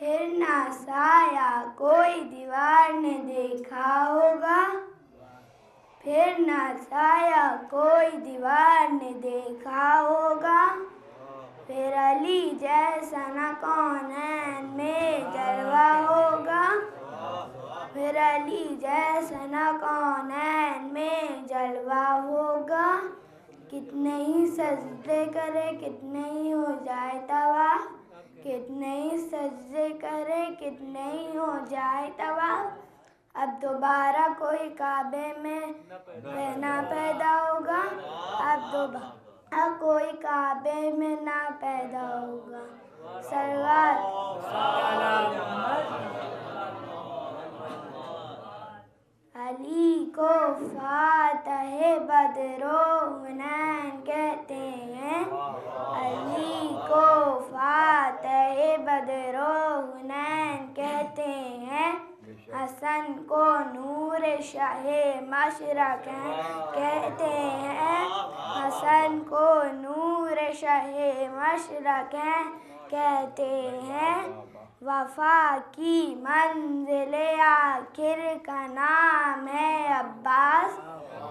फिर ना साया कोई दीवार ने देखा होगा फिर ना साया कोई दीवार ने देखा होगा फिर अली जैसा न कौनैन में जलवा होगा फिर अली जैसा न कौनैन में जलवा होगा कितने ही सजदे करे कितने ही हो जाए तवा कितने ही सजदे करे कितने ही हो जाए तवा अब दोबारा कोई काबे में ना पैदा होगा अब दोबारा कोई काबे में ना पैदा होगा सरवार अली को फातहे बदरो हुनैन कहते हैं अली को फातहे बदरो हुनैन कहते हैं हसन को नूर शाहे मशरक कहते हैं हसन को नूर शाहे मशरक कहते हैं वफा की मंजिल आखिर का नाम है अब्बास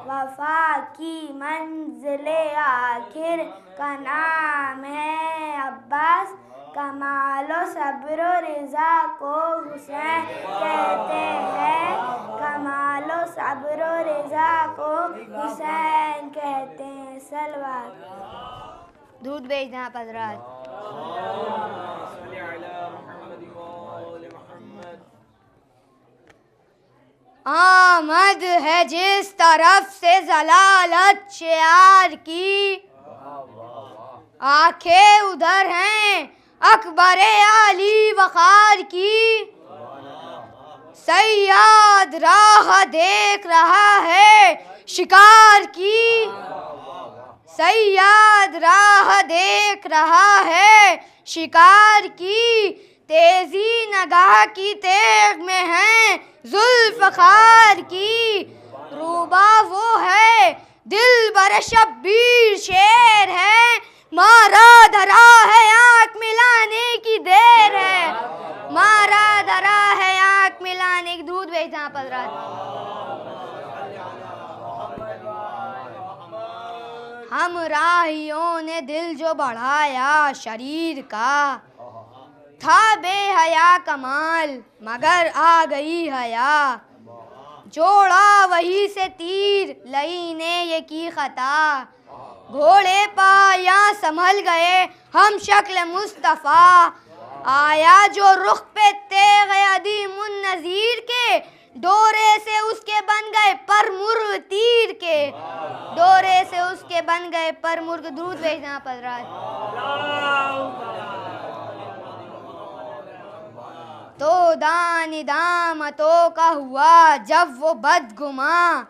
वफा की मंजिल आखिर का नाम है अब्बास कमालो सब्र रिज़ा को हुसैन कहते हैं कमालो सब्र रिज़ा को हुसैन कहते हैं सलवात दूध भेजना हज़रात आमद है जिस तरफ से जलालत शियार की आंखें उधर हैं अकबर आली वक़ार की सैयद राह देख रहा है शिकार की सैयद राह देख रहा है शिकार की तेजी नगाह की तेग में है जुल्फ़कार की रूबा वो है दिल बर शब्बीर शेर है मारा धरा है आँख मिलाने की देर है मारा धरा है आँख मिलाने की दूध भेजना हज़रत। हम राहियों ने दिल जो बढ़ाया शरीर का, था बेहया कमाल मगर आ गई हया। जोड़ा वही से तीर लई ने ये की खता, घोड़े पाया संभल गए हम शक्ल मुस्तफ़ा। आया जो रुख पे तेग अदी मुन्नज़ीर के, डोरे से उसके बन गए पर मुर्ग तीर के, डोरे से उसके बन गए पर मुर्ग। दूध भेजना पड़ रहा है। तो दानी दामतों का हुआ जब वो बदगुमा,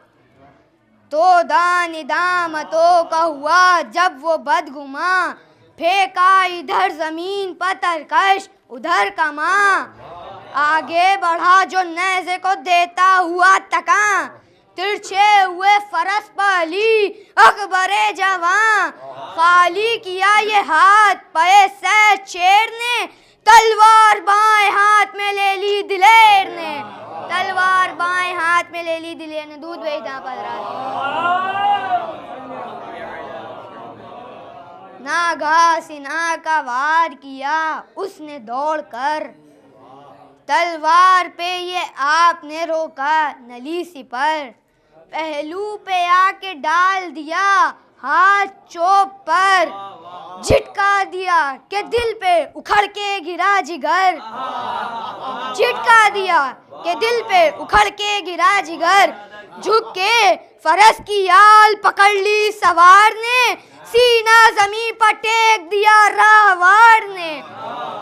तो दानी दामतों का हुआ जब वो बदगुमा। फेंका इधर जमीन पर तरकश उधर कमा, आगे बढ़ा जो नेज़े को देता हुआ तका। तिरछे हुए फरस पर अली अकबरे जवां, खाली किया ये हाथ पे से शेर ने, तलवार बाएं हाथ में ले ली दिलेर ने, तलवार बाएं हाथ में ले ली दिलेर ने। दूध भेजना पड़ रहा है। नागा सिन्हा का वार किया उसने दौड़कर, तलवार पे ये आपने रोका नली सी पर। पहलू पे आके डाल दिया हाथ चोप पर, झटका दिया के दिल पे उखड़ के गिरा जिगर, झटका दिया के दिल पे उखड़ के गिरा जिगर। झुक के फरस की आल पकड़ ली सवार ने, सीना जमी पर टेक दिया राहवार ने,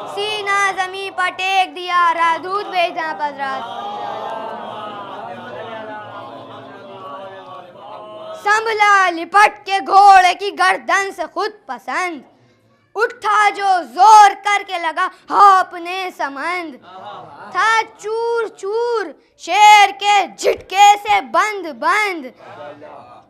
सीना जमी पर टेक दिया राह। दूध भेजना पड़ रहा। संभला लिपट के घोड़े की गर्दन से खुद पसंद, उठा जो जोर करके लगा अपने समंद। था चूर चूर शेर के झटके से बंद बंद,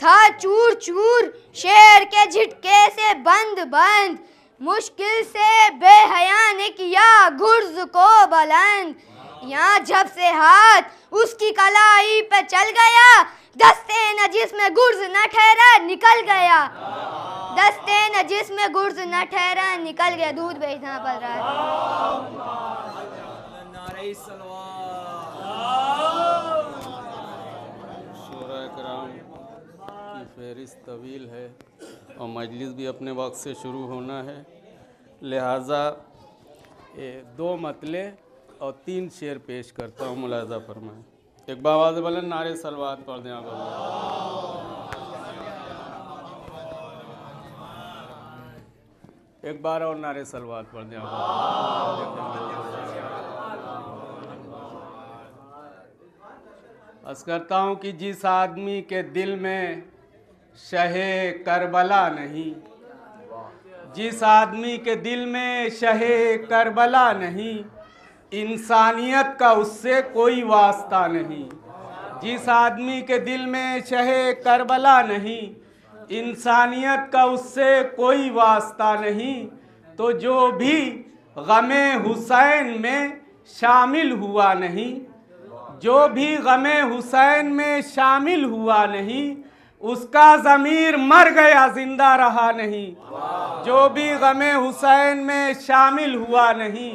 था चूर चूर शेर के झटके से बंद बंद। मुश्किल से बेहया ने किया गुर्ज को बुलंद, यहाँ जब से हाथ उसकी कलाई पे चल गया, दस्ते नजिस में गुर्ज न ठहरा निकल गया, दस्ते नजिस में गुर्ज न ठहरा निकल गया। दूध भेजना पड़ रहा है। शोरा कराम की फहरिस्त तवील है और मजलिस भी अपने वक्त से शुरू होना है, लिहाजा 2 मतले और 3 शेर पेश करता हूँ। मुलाज़ा फरमाएं। एक बावाज़ बुलंद नारे सलवात पढ़ दें आप। एक बार और नारे सलवात पढ़ दें आप। अर्ज़ करता हूँ कि जिस आदमी के दिल में शहे करबला नहीं, जिस आदमी के दिल में शहे करबला नहीं, इंसानियत का उससे कोई वास्ता नहीं। जिस आदमी के दिल में शहे करबला नहीं, इंसानियत का उससे कोई वास्ता नहीं, तो जो भी गमे हुसैन में शामिल हुआ नहीं, जो भी गमे हुसैन में शामिल हुआ नहीं, उसका ज़मीर मर गया जिंदा रहा नहीं। जो भी गमे हुसैन में शामिल हुआ नहीं,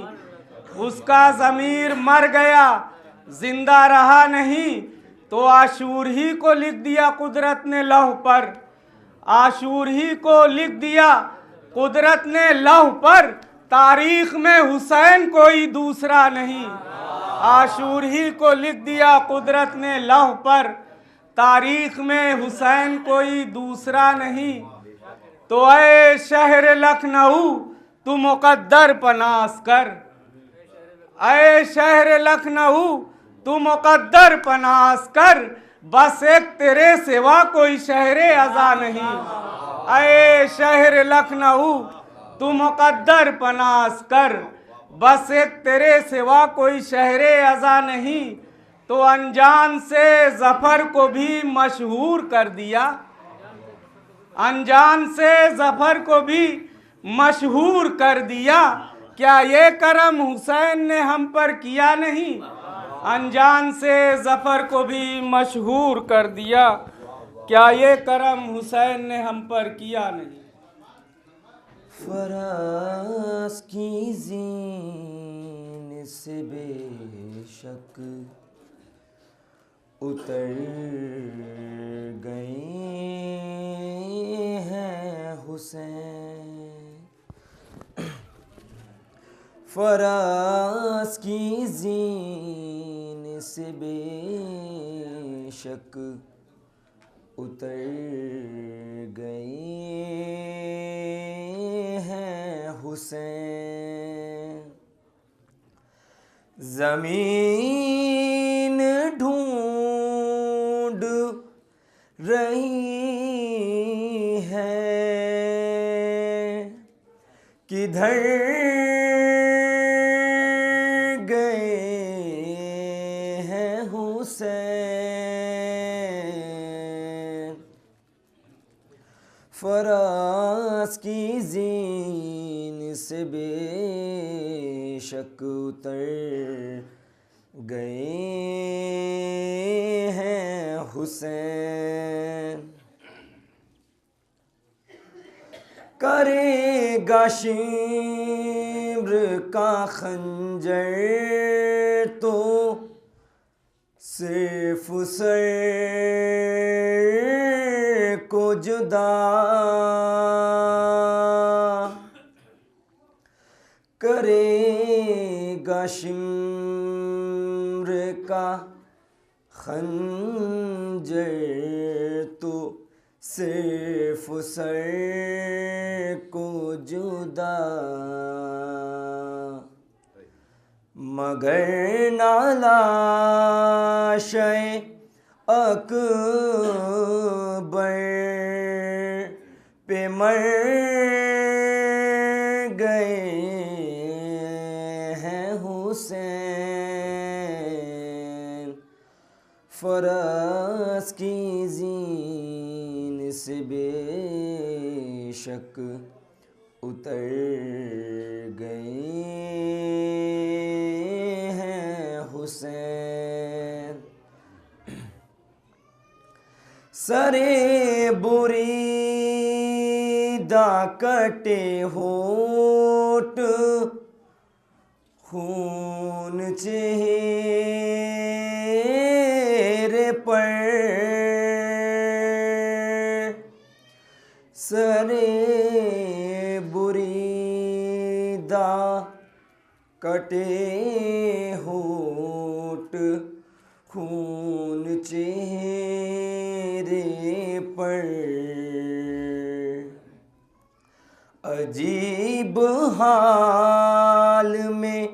उसका ज़मीर मर गया जिंदा रहा नहीं। तो आशूर ही को लिख दिया कुदरत ने लौह पर, आशूर ही को लिख दिया कुदरत ने लौह पर, तारीख में हुसैन कोई दूसरा नहीं। आशूर ही को लिख दिया कुदरत ने लौह पर, तारीख में हुसैन कोई दूसरा नहीं। तो ऐ शहर लखनऊ तू मुकद्दर पनास कर, ऐ शहर लखनऊ तू मुकद्दर पनास कर, बस एक तेरे सिवा कोई शहरे अज़ा नहीं। ऐ शहर लखनऊ तू मुकद्दर पनास कर, बस एक तेरे सिवा कोई शहरे अज़ा नहीं। तो अनजान से ज़फ़र को भी मशहूर कर दिया, अनजान से ज़फ़र को भी मशहूर कर दिया। क्या ये करम हुसैन ने हम पर किया नहीं? अनजान से जफर को भी मशहूर कर दिया। क्या ये करम हुसैन ने हम पर किया नहीं। फराज की जीन से बेशक उतर गए हैं हुसैन। फराज की जीन से बेशक उतर गए हैं हुसैन। ज़मीन ढूंढ रही है किधर फराज की जीन से बेशक उतर गए हैं हुसैन। करेगा शिम्र का खंजर तो सिर्फ सर को जुदा करेगा शिम्र का खंजर तो सिर्फ सर को जुदा मगर नालाशय अकबर पे मर गए हैं हुसैन। फराज की जीन से बेशक उतर गए हैं हुसैन। सरे बुरीदा कटे होठ खून चेहरे पर सरे बुरीदा कटे होठ खून चेहरे पर अजीब हाल में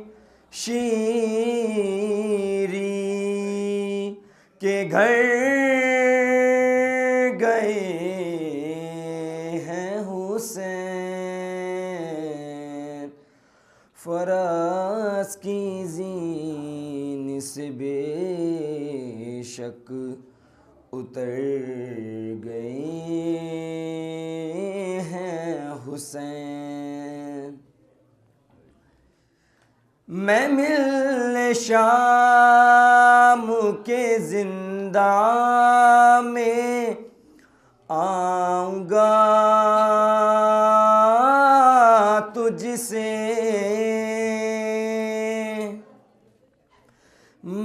शीरी के घर गए हैं हुसैन। फराज की जीन से बेशक उतर गए हैं हुसैन। मैं मिलने शाम के जिंदा में आऊँगा तुझसे।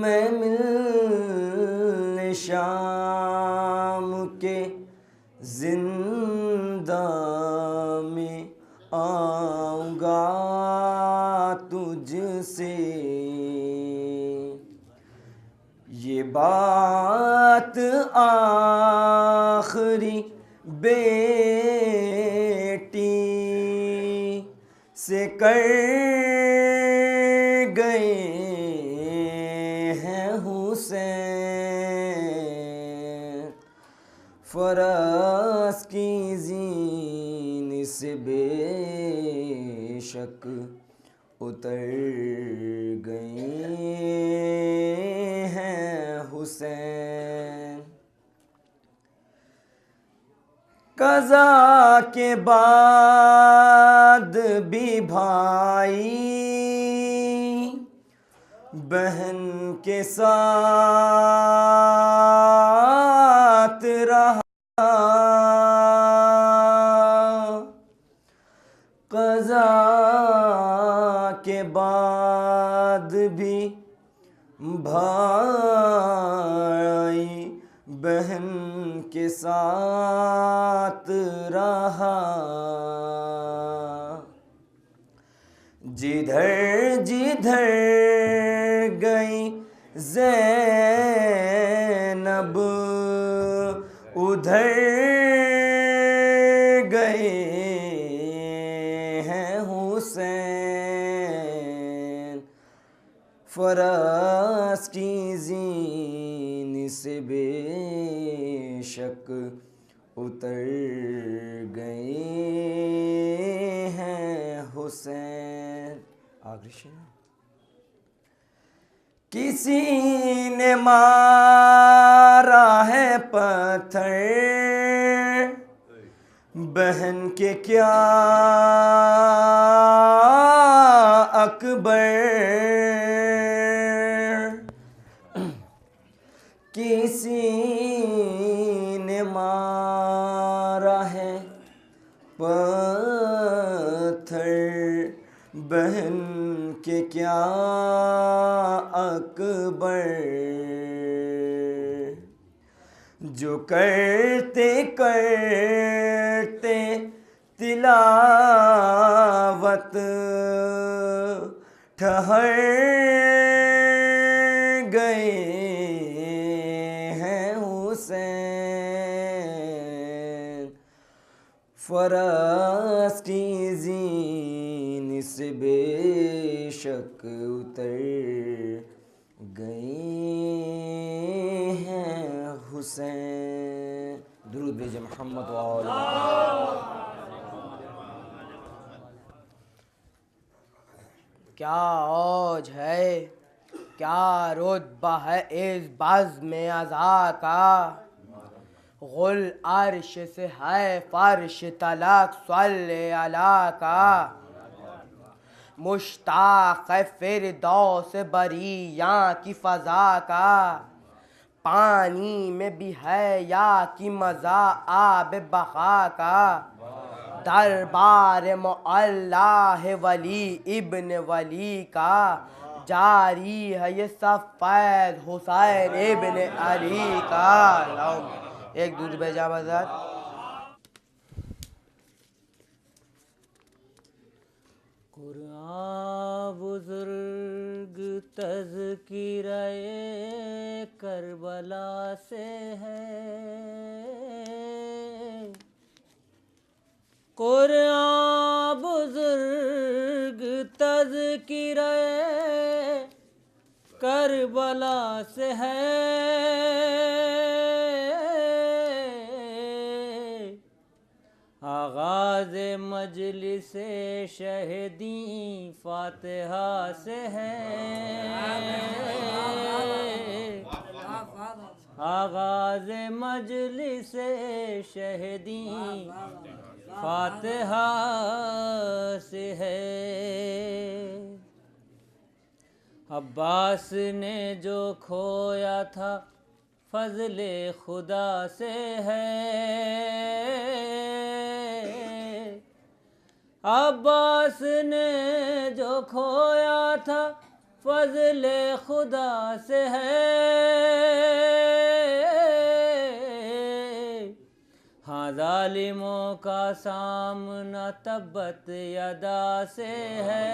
मैं मिलने शाम के जिंदा में आऊँगा तुझसे। ये बात आखिरी बेटी से कर गए हैं हुसैन। फराज की जीन से बेशक उतर गए हैं हुसैन। कज़ा के बाद भी भाई बहन के साथ रहा, क़ज़ा के बाद भी भाई बहन के साथ रहा। जिधर जिधर गई ज़ैनब उधर गए हैं हुसैन। फ़लस्तीन से बेशक उतर गए हैं हुसैन। आखिरी शेर। किसी ने मारा है पत्थर बहन के क्या अकबर, किसी ने मारा है पत्थर बहन के क्या अकबर। जो करते करते तिलावत ठहर गए हैं हुसैन। फ़लस्तीन से बेशक उतर गए हैं हुसैन। दुरूद भेजे मोहम्मद व आले क्या औज है, क्या रुतबा है इस बज़्म अज़ा का। गुल अर्श से है फर्श तलक सल्ले अला का। मुश्ताक़ है फ़िरदौस बरिया की फ़ज़ा का। पानी में भी है या कि मज़ा आब बक़ा का। दरबार मुअल्ला है वली इब्न वली का। जारी है ये सब फैज़ हुसैन इब्न अली का। एक दूध भेजा बज़ार। कुरान बुजुर्ग तज़किराए करबला से है। कुरान बुजुर्ग तज़किराए करबला से है। आगाज़ मजलिस शहदी फातिहा से है। आगाज़ मजलिस शहदी फातिहा से है। अब्बास ने जो खोया था फज़ले खुदा से है। अब्बास ने जो खोया था फज़ले खुदा से है। हाँ ज़ालिमों का सामना तब्बत यदा से है।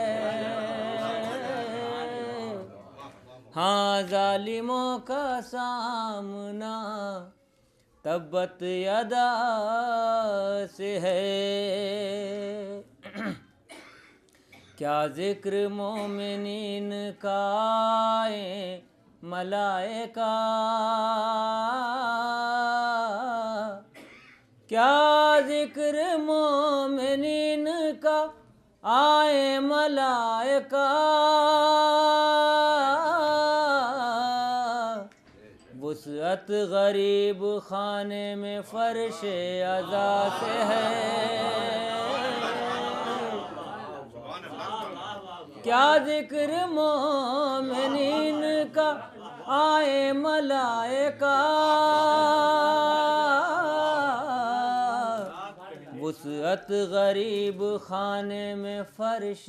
हाँ ज़ालिमों का सामना तब्बत यदा से है। क्या ज़िक्र मोमिनीन का आए मलाइका। क्या ज़िक्र मोमिनीन का आए मलाइका। वुसअत गरीब खाने में फ़र्श अज़ा से है। क्या जिक्र मोमिनीन का आए मलाइका, वुसअत गरीब खाने में फर्श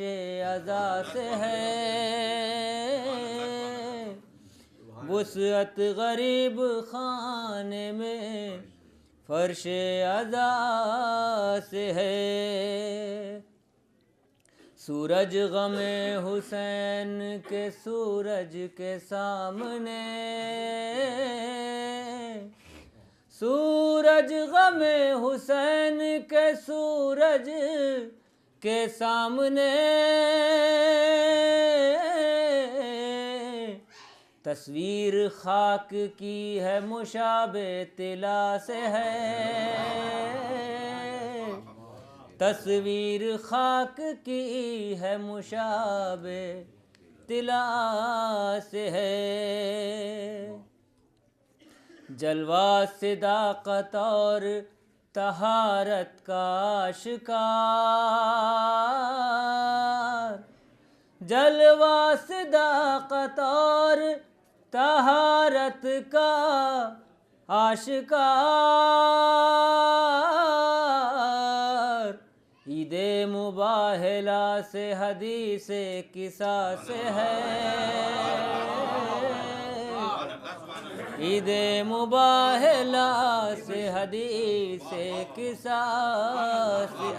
अज़ा से है, वुसअत गरीब खाने में फर्श अज़ा से है। सूरज गमे हुसैन के सूरज के सामने, सूरज गमे हुसैन के सूरज के सामने, तस्वीर खाक की है मुशाबे तिला से है, तस्वीर खाक की है मुशाबे तिला से है। जलवा सिदाकत और तहारत का आशिकार, जलवा सिदाकत और तहारत का आशिकार, ईदे मुबाहला से हदीसे किसा से है, ईदे मुबाहला से हदीसे किसा से।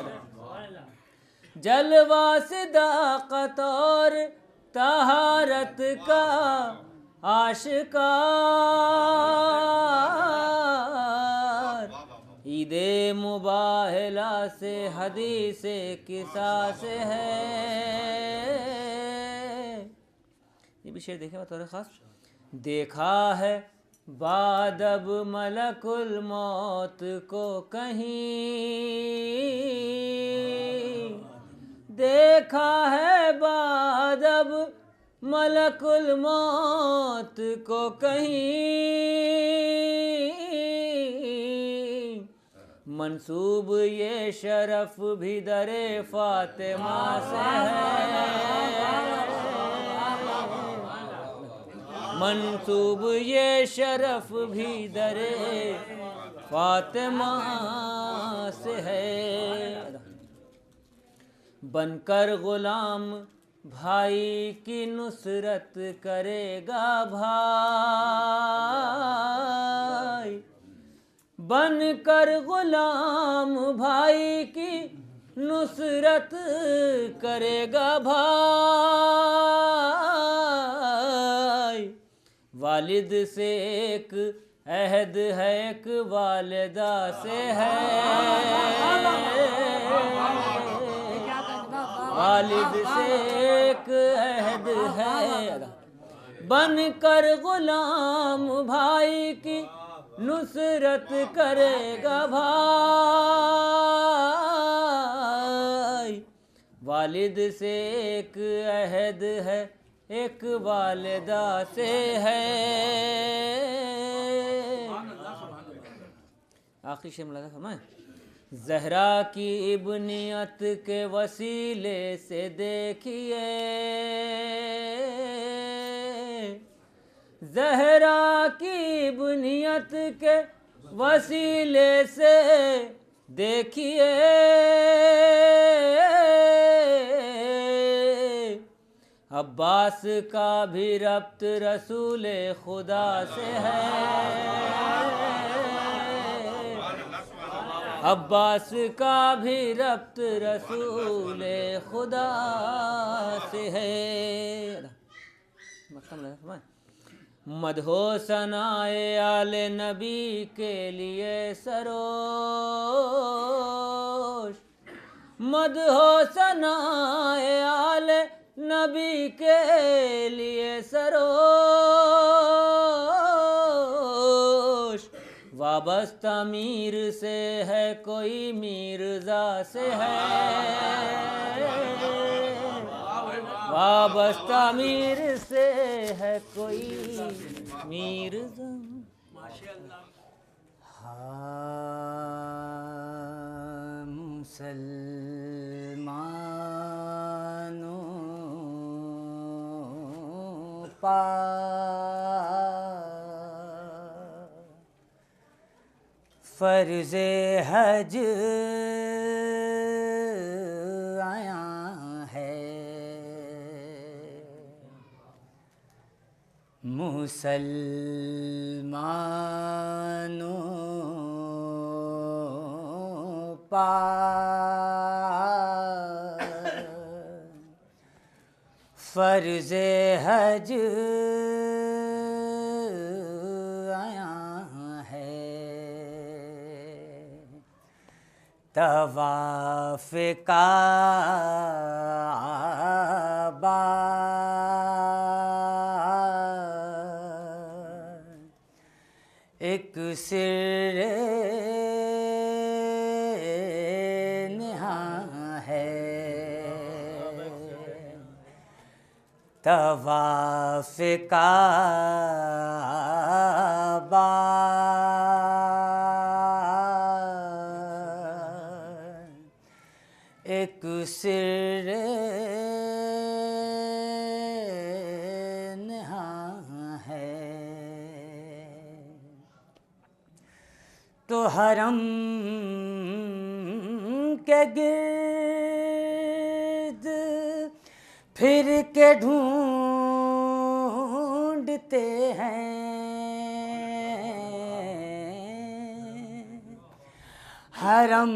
जलवा सिदाकत और तहारत का आशिकार, ईदे मुबाहला से हदीसे किसा से है। ये भी शेर देखें बतौर खास। देखा है बादब मलकुल मौत को कहीं, देखा है बादब मलकुल मौत को कहीं, मंसूब ये शरफ भी दरे फातिमा से है, मंसूब ये शरफ भी दरे फातिमा से है। बनकर गुलाम भाई की नुसरत करेगा भाई, बनकर गुलाम भाई की नुसरत करेगा भाई, वालिद से एक अहद है एक वालिदा से है, वालिद से एक अहद है, बनकर गुलाम भाई की नुसरत करेगा भाई, वालिद से एक अहद है एक वालिदा से है। आखिरी शेर मुलाज़ा फरमाएं। ज़हरा की इब्नियत के वसीले से देखिए, ज़हरा की इब्नियत के वसीले से देखिए, अब्बास का भी रब्त रसूले खुदा से है, अब्बास का भी रब्त रसूले खुदा से है। मदहो सनाए आले नबी के लिए सरोश, मदहो सनाए आले नबी के लिए सरोश, वाबस्ता मीर से है कोई मीर्जा से है, वाबस्ता मीर से है कोई मीर्जा। मुसलमानों पा फर्ज़े हज आया है मुसलमानों पार फर्ज़े हज आया है तवाफ़ काबा एक सिर नेहा है तवाफ़ काबा एक सिर नेहा है तो हरम के गिर्द फिर के ढूंढते हैं हरम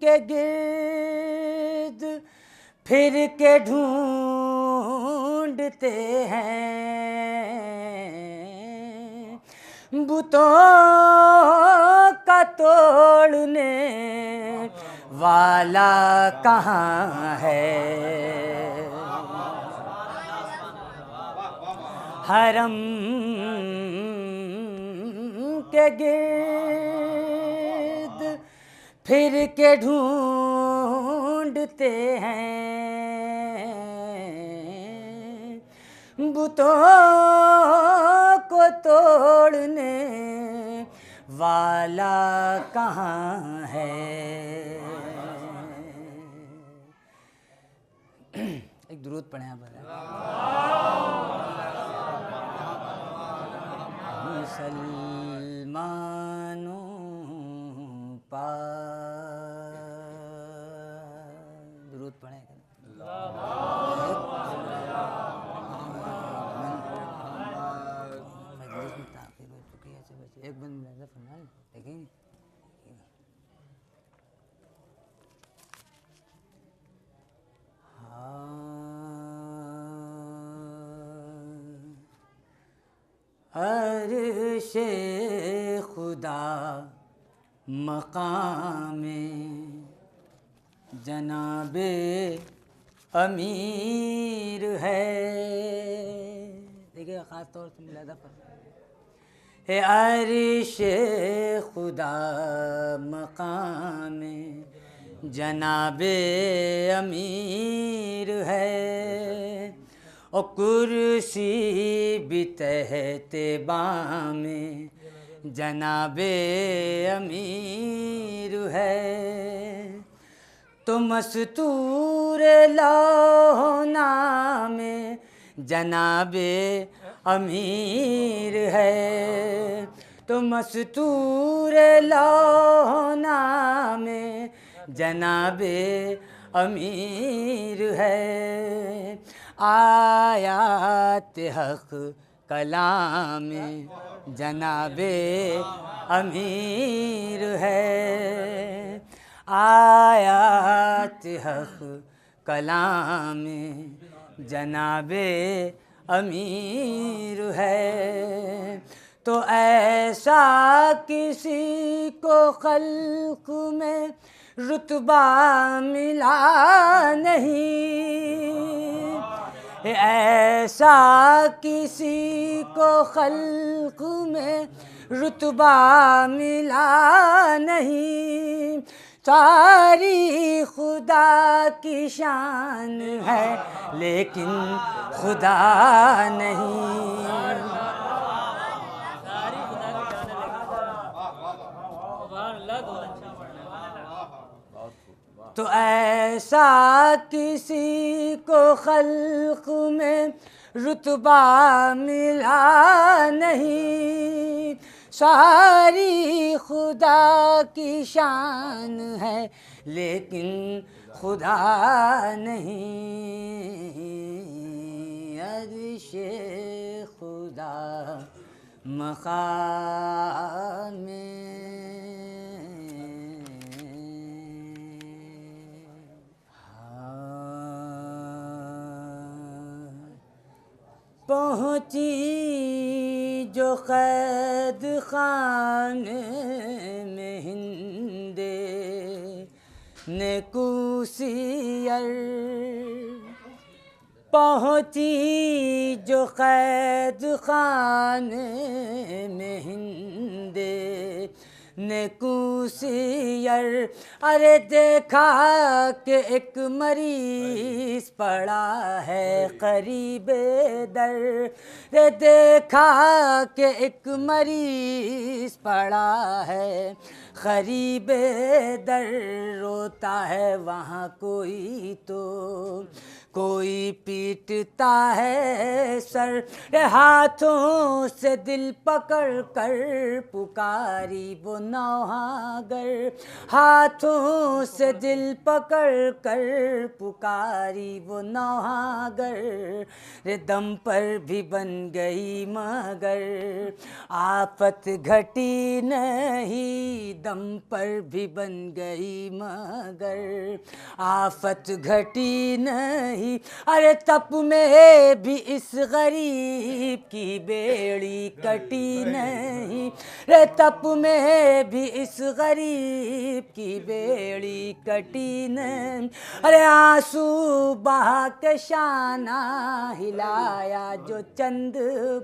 के गिर्द फिर के ढूंढते हैं बुतों का तोड़ने वाला कहाँ है हरम के गिर्द फिर के ढूंढते हैं बुतों को तोड़ने वाला कहाँ है एक दुरूद पढ़े आप मुसलमानों पार दुरूद पढ़े एक बंद मुलाज़ा फरमाएं देखेंगे अर्शे खुदा मकामे जनाबे अमीर है देखिए ख़ास तौर से मुलाज़ा फरमाएं अर्शे खुदा मकामे जनाबे अमीर है और कुर्सी भी तहते बामे जनाबे अमीर है तो मस्तूर लौना में जनाबे अमीर है तो मस्तूर लौना में जनाबे अमीर है आयात हक़ कलाम में जनाबे अमीर है आयात हक़ कलाम में जनाबे अमीर है तो ऐसा किसी को खल्क़ में रुतबा मिला नहीं ऐसा किसी को खल्क़ में रुतबा मिला नहीं सारी खुदा की शान है लेकिन खुदा नहीं तो ऐसा किसी को खल्क में रुतबा मिला नहीं। सारी खुदा की शान है लेकिन खुदा नहीं। अर्शे खुदा मकाम पहुँची जो कैद खाने में हिंदे ने कुसियर। पहुँची जो कैद खाने में हिंदे ने कुसियर। अरे देखा कि एक मरीज पड़ा है करीबे दर। रे देखा कि एक मरीज पड़ा है करीबे दर। रोता है वहाँ कोई तो कोई पीटता है सर। रे हाथों से दिल पकड़ कर पुकारी वो नौहागर। हाथों से दिल पकड़ कर पुकारी वो नौहागर। रे दम पर भी बन गई मगर आफत घटी नहीं। दम पर भी बन गई मगर आफत घटी नहीं। अरे तप में भी इस गरीब की बेड़ी कटी नहीं। रे तप में भी इस गरीब की बेड़ी कटी नहीं। अरे आंसू बहा के शाना हिलाया जो चंद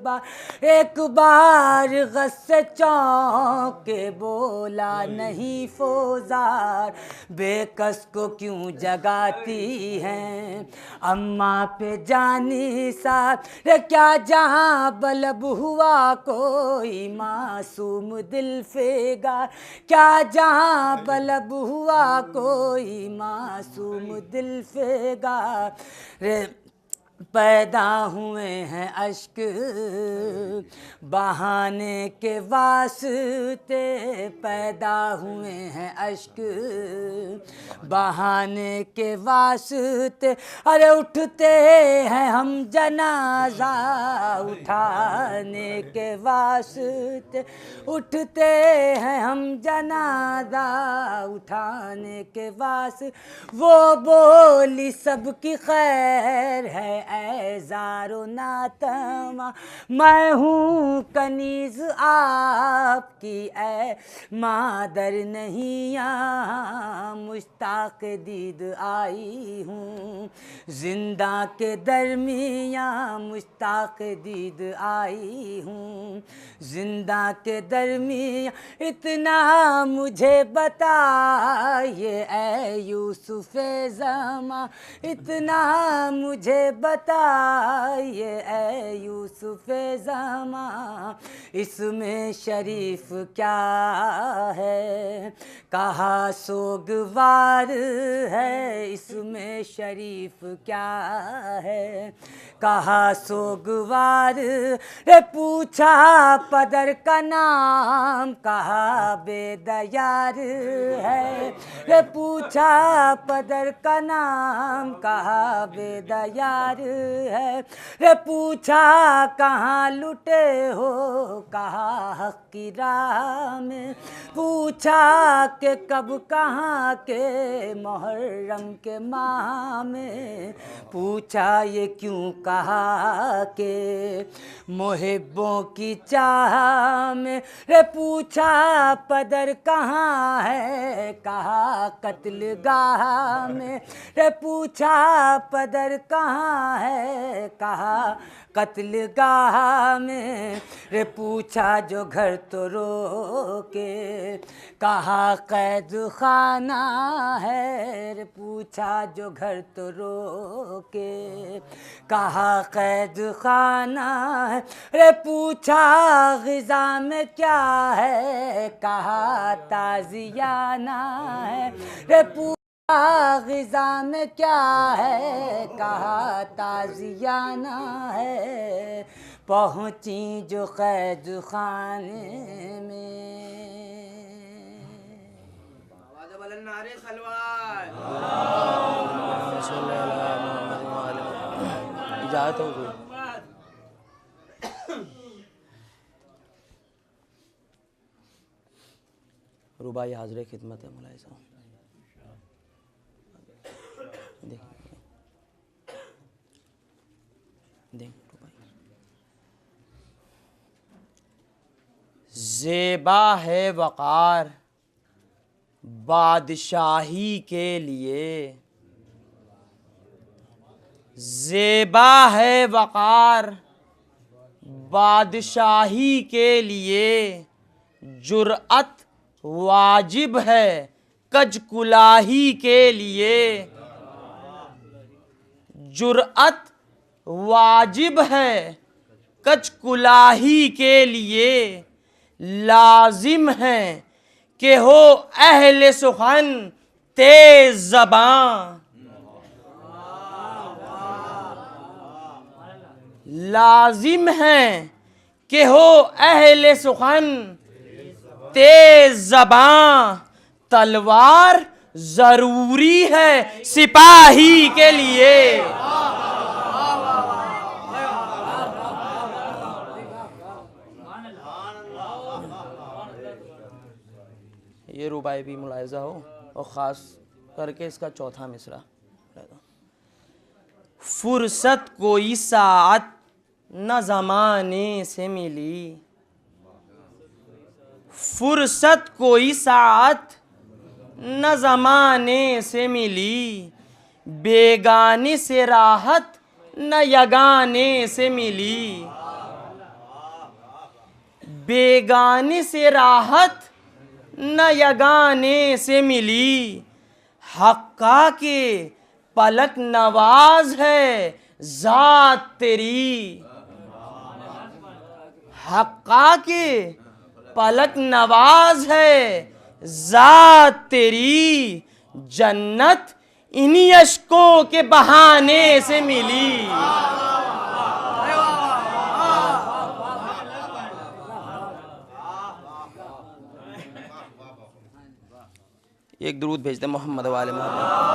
बार। एक बार गस्से चौंक के बोला नहीं फौजार। बेकस को क्यों जगाती हैं अम्मा पे जानी सा। रे क्या जहाँ बलब हुआ कोई मासूम दिल फेगा। क्या जहाँ बलब हुआ कोई मासूम दिल फेगा। रे पैदा हुए हैं अश्क बहाने के वास्ते। पैदा हुए हैं अश्क बहाने के वास्ते। अरे उठते हैं हम जनाजा उठाने के वास्ते। उठते हैं हम जनाजा उठाने के वास्ते। वो बोली सबकी खैर है ऐज़ारो नातमा। मैं हूँ कनीज़ आपकी ए मादर नहीं यहाँ मुश्ताक दीद आई हूँ। जिंदा के दरमियाँ मुश्ताक दीद आई हूँ। जिंदा के दरमियाँ इतना मुझे बताइए ए यूसुफ़े ज़मा। इतना मुझे बताइए ए यूसुफ़े ज़मा। इसमें शरीफ क्या है कहा सोगवार है। इसमें शरीफ क्या है कहा सोगवार। रे पूछा पदर का नाम कहा बेदयार है। रे पूछा पदर का नाम कहा बेदयार है। रे पूछा कहाँ लुटे हो कहा हक की राह में। पूछा कि कब कहाँ के मुहर्रम के माह में। पूछा ये क्यों कहा के मुहिब्बों की चाह में। रे पूछा पदर कहाँ है कहा कत्ल गाह में। रे पूछा पदर कहाँ है कहा कत्ल गाह में। रे पूछा जो घर तो रोके कहा कैद खाना है। रे पूछा जो घर तो रोके कहा कैद खाना है। रे पूछा ग़िज़ा में क्या है कहा ताज़ियाना है। रे ग़िज़ा में क्या है कहा ताज़ियाना है, पहुँची जो क़ैद खाने में। इजाज़त हो गई। रुबाई हाज़िर खिदमत है मौलाना साहब। ज़ेबा है वक़ार बादशाही के लिए, ज़ेबा है वक़ार बादशाही के लिए, जुर्अत वाजिब है कज कुलाही के लिए, जुर्अत वाजिब है कज कुलाही के लिए, लाजिम है कि हो अहले सुखन तेज ज़बां, लाजिम है कि हो अहले सुखन तेज ज़बां, तलवार ज़रूरी है सिपाही के लिए। ये रुबाई भी मुलाहिज़ा हो और ख़ास करके इसका चौथा मिसरा। फुर्सत कोई साअत न ज़माने से मिली, फुर्सत कोई साअत न ज़माने से मिली, बेगाने से राहत न यगाने से मिली, बेगाने से राहत न यगाने से मिली, हक्का के पलक नवाज है ज़ात तेरी, हक्का के पलक नवाज है ज़ात तेरी, जन्नत इन्हीं अश्कों के बहाने से मिली। एक दुरूद भेजते मोहम्मद वाले मोहम्मद।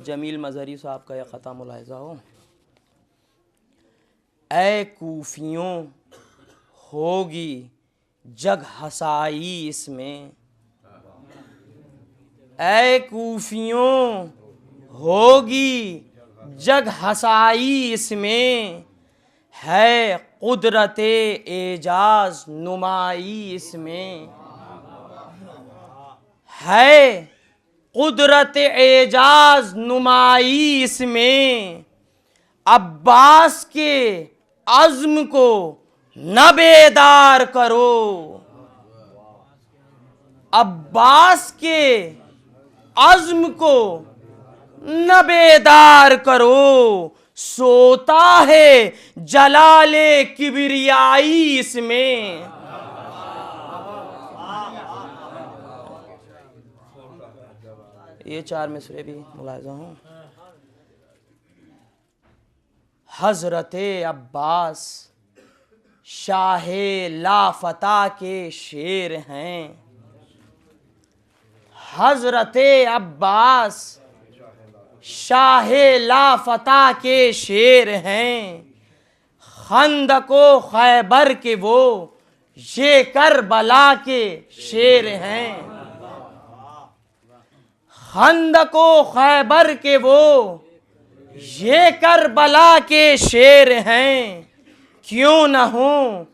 जमील मज़हरी साहब का यह ख़ता मुलाहिज़ा हो। ऐ कूफियों होगी जग हसाई इसमें, ऐ कूफियों होगी जग हसाई इसमें, है कुदरत एजाज नुमाई इसमें, है कुदरत एजाज नुमाई इसमें, अब्बास के अज़्म को न बेदार करो, अब्बास के अज़्म को न बेदार करो, सोता है जलाले किबरियाई इसमें। ये चार मिसरे भी मुलाहिज़ा हूँ। हज़रत अब्बास शाहे लाफता के शेर हैं, हज़रत अब्बास शाहे लाफता के शेर हैं, खंदको खैबर के वो ये करबला के शेर हैं, खंदको खैबर के वो ये करबला के शेर हैं, क्यों न हो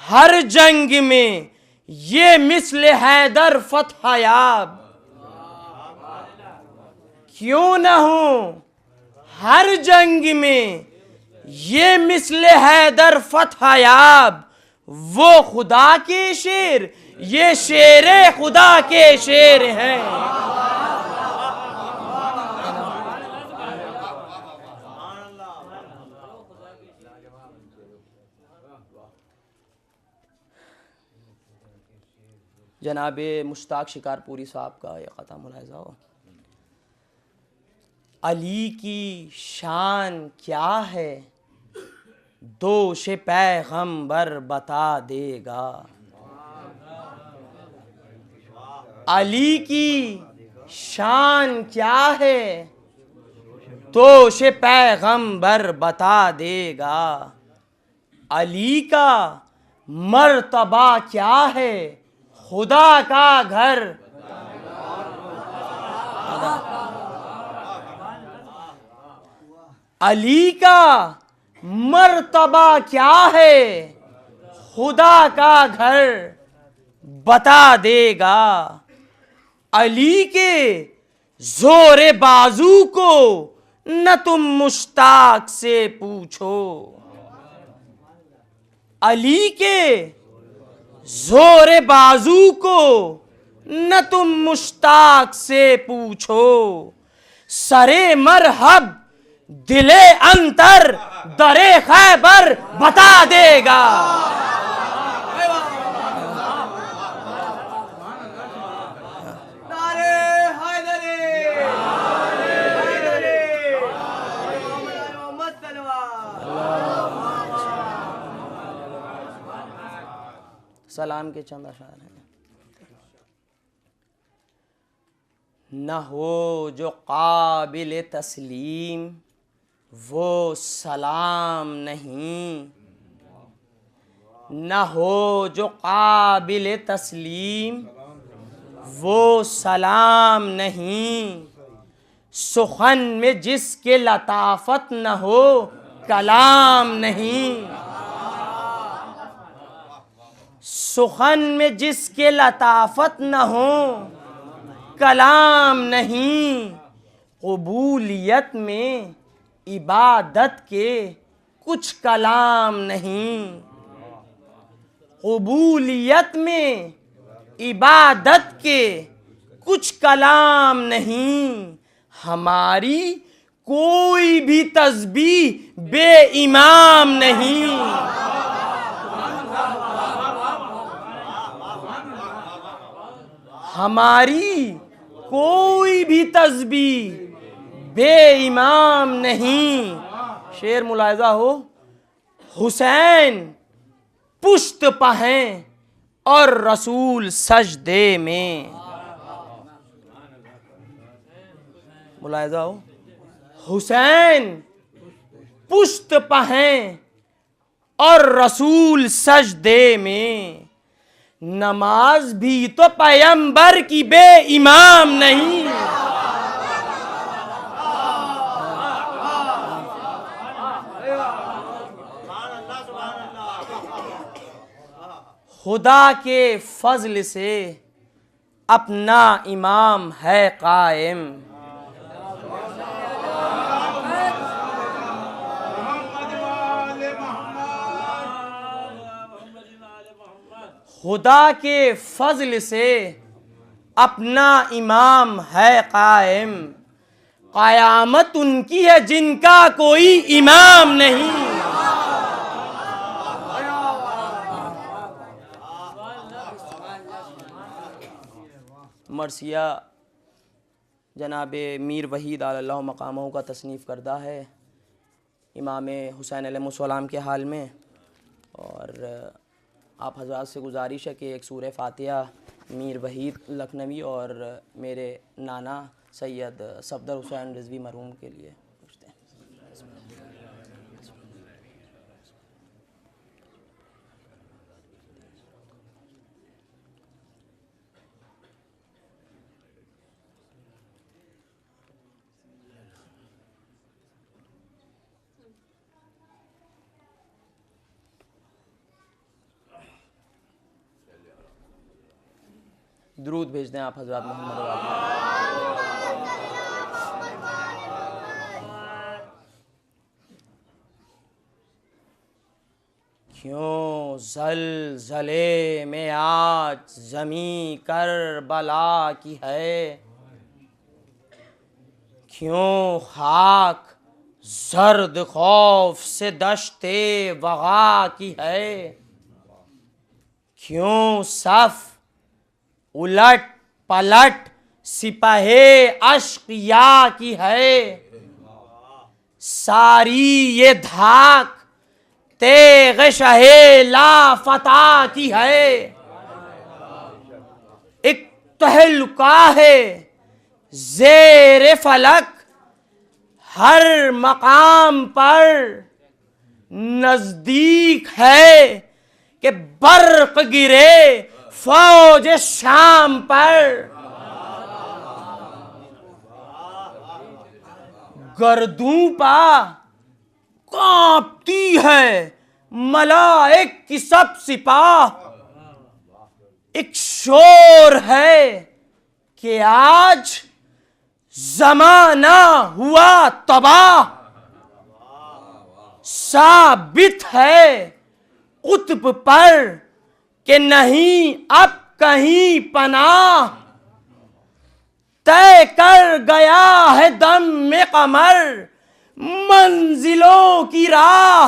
हर जंग में ये मिस्ल हैदर फतह याब, क्यों न हो हर जंग में ये मिस्ल हैदर फतह याब, वो खुदा के शेर ये शेरे खुदा के शेर हैं। जनाब मुश्ताक शिकारपुरी साहब का ये ख़ता मुलाहिज़ा हो। अली की शान क्या है दोष पैगंबर बता देगा। अली की शान क्या है दोष पैगंबर बता देगा। अली का मर्तबा क्या है खुदा का घर। अली का मर्तबा क्या है खुदा का घर बता देगा। अली के जोरे बाजू को न तुम मुश्ताक से पूछो। अली के जोरे बाजू को न तुम मुश्ताक से पूछो। सरे मरहब दिले अंतर दरे खैबर बता देगा। सलाम के चंद अशार हैं। न हो जो काबिल तस्लीम वो सलाम नहीं। न हो जो काबिल तस्लीम वो सलाम नहीं। सुखन में जिसके लताफत न हो कलाम नहीं। सुखन में जिसके लताफत न हो कलाम नहीं। क़बूलियत में इबादत के कुछ कलाम नहीं। क़बूलियत में इबादत के कुछ कलाम नहीं। हमारी कोई भी तस्बीह बेईमाम नहीं। हमारी कोई भी तस्बीह बेईमाम नहीं। शेर मुलाहिज़ा हो। हुसैन पुश्त पहें और रसूल सजदे में। मुलाहिज़ा हो। हुसैन पुश्त पहें और रसूल सजदे में। नमाज भी तो पैगंबर की बेईमाम नहीं। खुदा के फजल से अपना इमाम है कायम। खुदा के फजल से अपना इमाम है कायम। क़यामत उनकी है जिनका कोई इमाम नहीं। मरसिया जनाब मीर वहीद अल्लाह मकामों का तसनीफ़ करदा है इमाम हुसैन अलैहिस्सलाम के हाल में। और आप हज़रात से गुजारिश है कि एक सूरह फ़ातिहा मीर वहीद लखनवी और मेरे नाना सैयद सफदर हुसैन रिजवी मरहूम के लिए पूछते हैं। दुरूद भेज दें आप हज़रात मोहम्मद वाले। क्यों ज़लज़ले में आज ज़मीं करबला की है। क्यों खाक जर्द खौफ से दश्ते वग़ा की है। क्यों सफ़ उलट पलट सिपहे अश्किया की है, सारी ये धाक तेग शहे लाफता की है। एक तहलुका है ज़ेरे फलक, हर मकाम पर नजदीक है कि बर्क गिरे फौज शाम पर। गर्दों पा कांपती है मलाइक की सब सिपाह, एक शोर है कि आज जमाना हुआ तबाह। साबित है कुतुब पर कि नहीं अब कहीं पनाह, तय कर गया है दम में कमर मंजिलों की राह।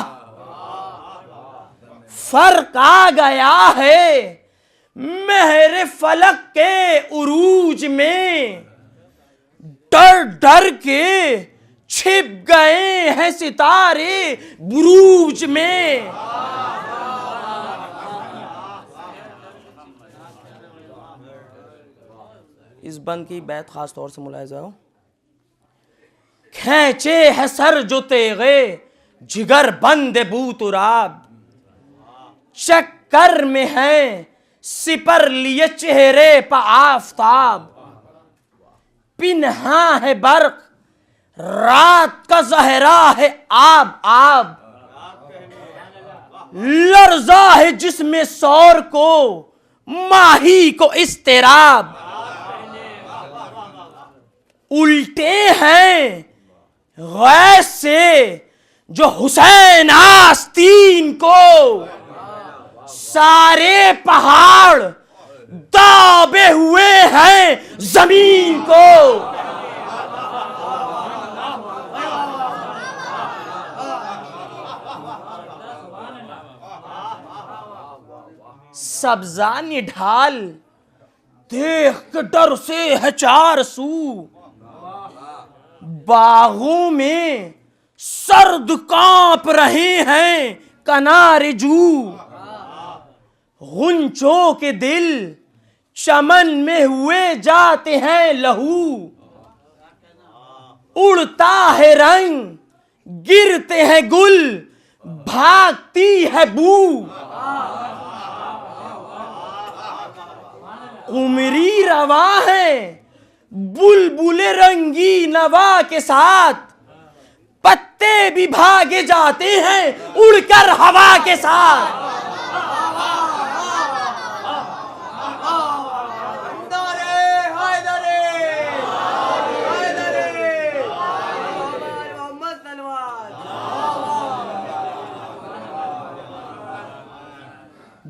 फर्क आ गया है मेहर फलक के उरूज में, डर डर के छिप गए हैं सितारे बुरूज में। इस बंद की बैत खास तौर से मुलाहिजा हो। खींचे है सर जो तेगे जिगर बंद बूतुराब, चक्कर में है सिपर लिए चेहरे पर आफताब। पिन्हा है बर्क रात का जहरा है आब आब, लर्जा है जिसमें सौर को माही को इस्तेराब। उल्टे हैं गैस से जो हुसैन आस्तीन को, सारे पहाड़ दाबे हुए हैं जमीन को। सब्जा निढाल देख के डर से है चार सू, बागों में सर्द कांप रहे हैं कनारे जू। गुंचों के दिल चमन में हुए जाते हैं लहू, उड़ता है रंग गिरते हैं गुल भागती है बू। उमरी रवा है बुलबुले रंगी नवा के साथ, पत्ते भी भागे जाते हैं उड़कर हवा के साथ।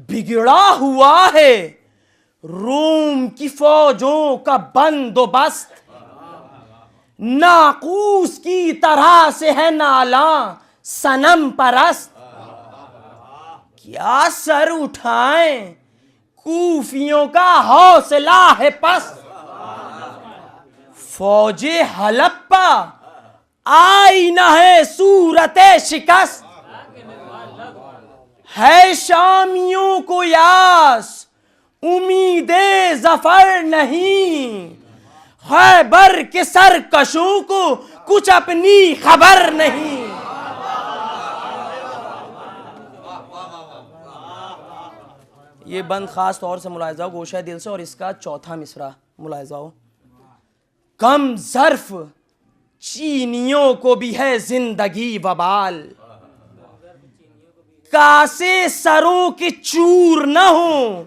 बिगड़ा हुआ है रोम की फौजों का बंदोबस्त, नाकूस की तरह से है नाला सनम परस्त। क्या सर उठाएं कूफियों का हौसला है पस्त, फौजे हलप्पा आई न है सूरत शिकस्त। है शामियों को यास उम्मीदे जफर नहीं, खैबर के सरकशों को कुछ अपनी खबर नहीं। ये बंद खास तौर से मुलाहिजा हो गोशा दिल से, और इसका चौथा मिसरा मुलाहिजा हो। कम ज़र्फ चीनियों को भी है जिंदगी वबाल, कासे सरों के चूर न हो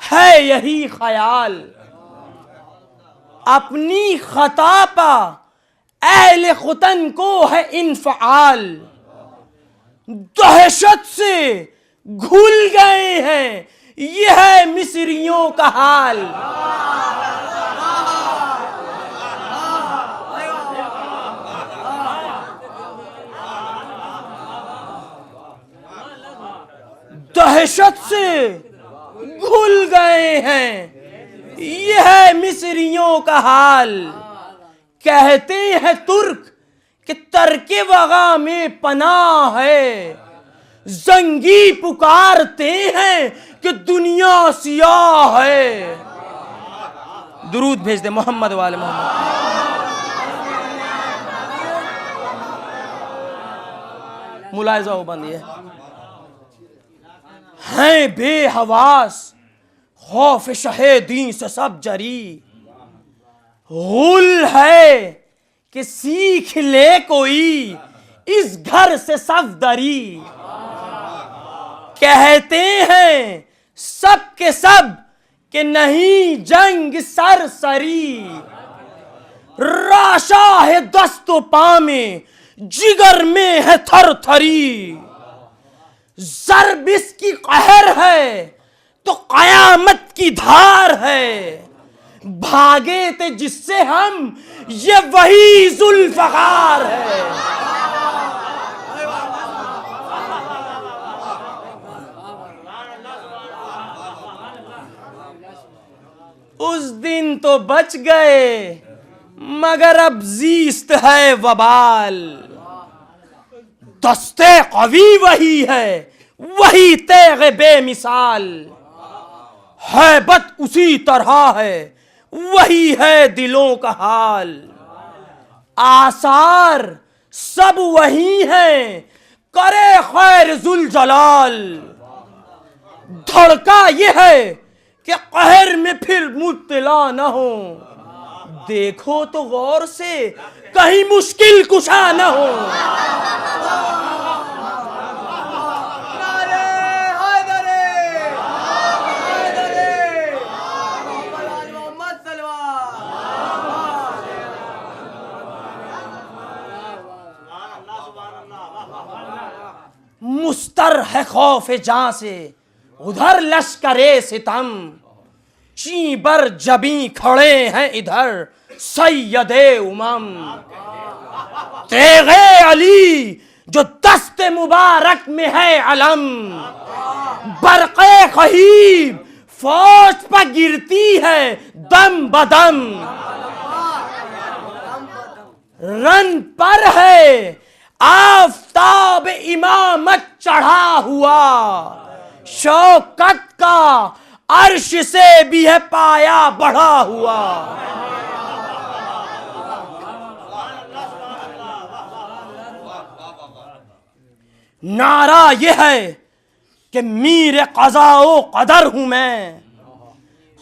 है यही ख्याल। अपनी खता पा अहले खुतन को है इन्फआल, दहशत से घुल गए हैं यह है मिस्रियों का हाल। दहशत से घुल गए हैं ये है मिस्रियों का हाल। कहते हैं तुर्क कि तरके वगा में पनाह है, जंगी पुकारते हैं कि दुनिया सियाह है। दुरूद भेज दे मोहम्मद वाले मोहम्मद। मुलायजा हो बंदी हैं बेहवास, खौफ शहेदी से सब जरी। गुल है कि सीख ले कोई इस घर से सफदरी। कहते हैं सब के सब कि नहीं जंग सरसरी। राशा है दस्तो पा में, जिगर में है थरथरी। ज़र्ब इसकी कहर है तो कयामत की धार है। भागे थे जिससे हम ये वही जुल्फ़कार है। उस दिन तो बच गए मगर अब जीस्त है वबाल। दस्ते कवी वही है, वही तेग़ बेमिसाल। हैबत उसी तरह है, वही है दिलों का हाल। आसार सब वही हैं, करे खैर जुल जलाल। धड़का ये है कि कहर में फिर मुब्तला न हो। देखो तो गौर से कहीं मुश्किल कुशा न हो। मुस्तर है खौफ जां से उधर लश्करे सितम। चीबर जबी खड़े हैं इधर सैयदे उमम। तेगे अली जो दस्ते मुबारक में है अलम। बरक़े खहीब फौज पर गिरती है दम बदम। रन पर है आफताब इमामत चढ़ा हुआ। शौकत का अर्श से भी है पाया बढ़ा हुआ। नारा यह है कि मीर क़ज़ा क़दर हूं मैं।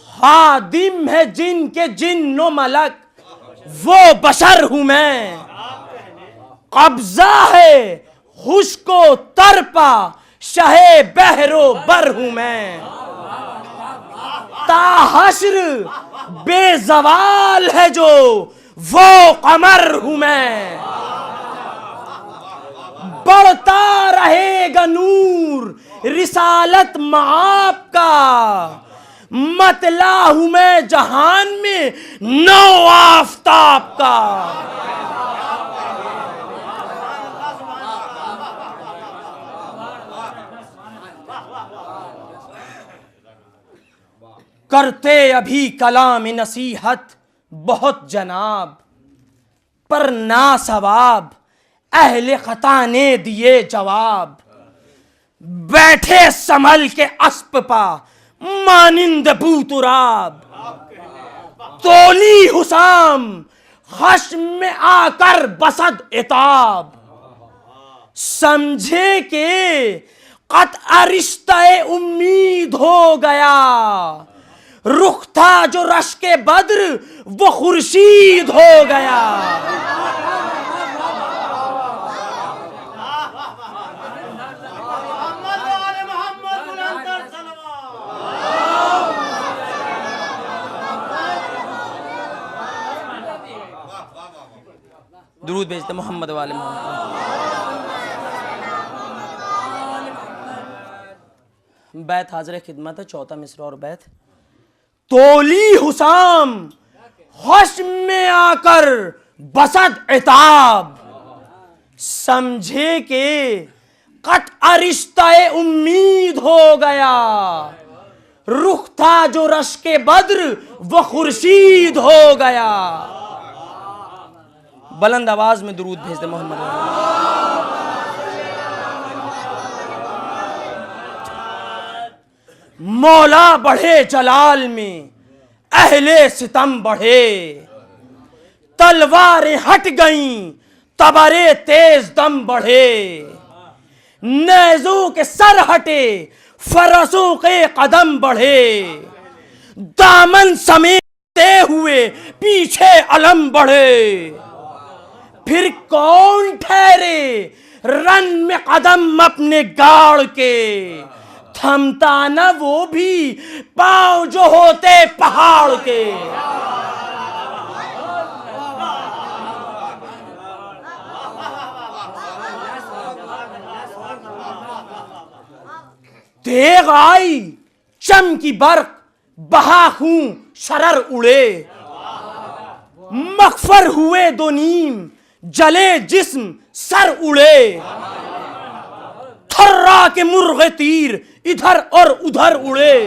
खादिम है जिनके जिन्नो मलक वो बशर हूं मैं। कब्जा है खुशको तरपा शहे बहरो बर हूं मैं। ताहश्र बेजवाल है जो वो कमर हूं मैं। बढ़ता रहेगा नूर रिसालत माप का। मतला हूं मैं जहान में नौ आफताब का। करते अभी कलाम नसीहत बहुत जनाब, पर ना सवाब अहले खता ने दिए जवाब। बैठे संभल के अस्प पा मानिंद बूतुराब। तोली हुसाम खश्म में आकर बसद इताब। समझे के क़त्अ रिश्ते उम्मीद हो गया। रुख था जो रश के बद्र वो खुर्शीद हो गया। दुरूद भेजते मोहम्मद वाले मोहम्मद। बैत हाज़िर खिदमत है, चौथा मिसरा और बैत। तोली हुसाम खश्म में आकर बसद इताब। समझे के क़त्अ रिश्ते उम्मीद हो गया। रुख था जो रश के बद्र वो खुर्शीद हो गया। बुलंद आवाज में दुरूद भेज दे मोहम्मद। मौला बढ़े जलाल में अहले सितम बढ़े, तलवारें हट गईं तबरे तेज दम बढ़े, नेज़ों के सर हटे फरसों के कदम बढ़े, दामन समेटते हुए पीछे अलम बढ़े। फिर कौन ठहरे रन में कदम अपने गाड़ के, थमता न वो भी पांव जो होते पहाड़ के। तेग आई चमकी बर्क बहा खूं शरर उड़े, मगफर हुए दो नीम जले जिस्म सर उड़े, थर्रा के मुर्गे तीर इधर और उधर उड़े,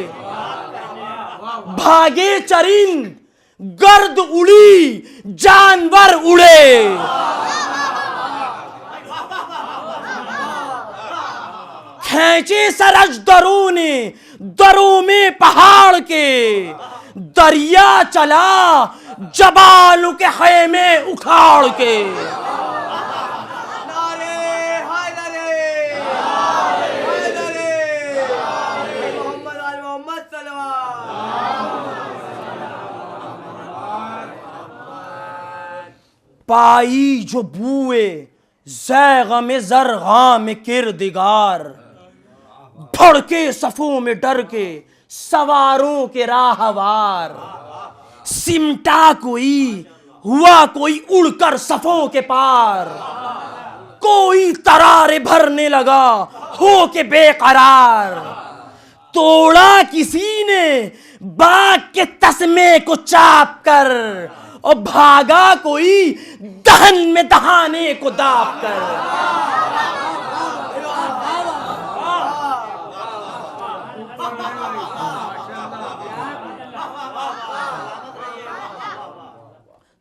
भागे चरिंद गर्द उड़ी जानवर उड़े। खींचे सरज दरों ने दरों में पहाड़ के, दरिया चला जबालों के खेमे उखाड़ के। पाई जो बुए ज़ैग़ में ज़रग़ा में किरदिगार, भड़के सफ़ों में डर के सवारों के राहवार, सिमटा कोई हुआ कोई उड़कर सफ़ों के पार, कोई तरारे भरने लगा हो के बेकरार, तोड़ा किसी ने बाग के तस्मे को चाप कर, और भागा कोई दहन में दहाने को दाप कर।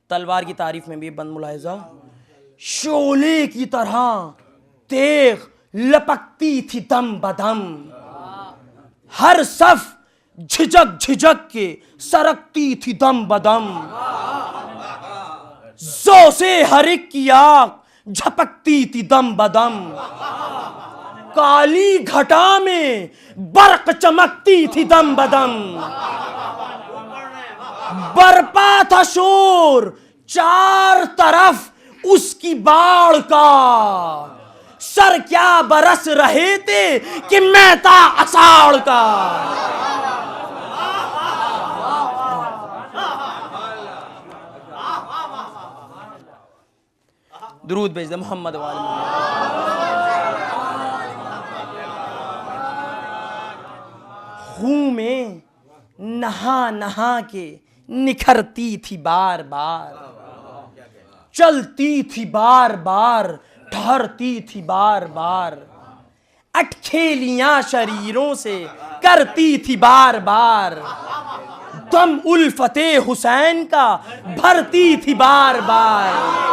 तलवार की तारीफ में भी बंद मुलाहिजा, शोले की तरह तेग लपकती थी दम बदम, हर सफ झिझक झिझक के सरकती थी दम बदम, जो से हर एक की आग झपकती थी दम बदम, काली घटा में बर्क चमकती थी दम बदम, बरपा था शोर चार तरफ उसकी बाढ़ का, सर क्या बरस रहे थे कि मैं था अषाढ़ का। दुरूद भेज दे मोहम्मद वाले। खून में नहा नहा के निखरती थी बार बार, चलती थी बार बार ठहरती थी बार बार, अटखेलियां शरीरों से करती थी बार बार, दम उल्फते हुसैन का भरती थी बार बार।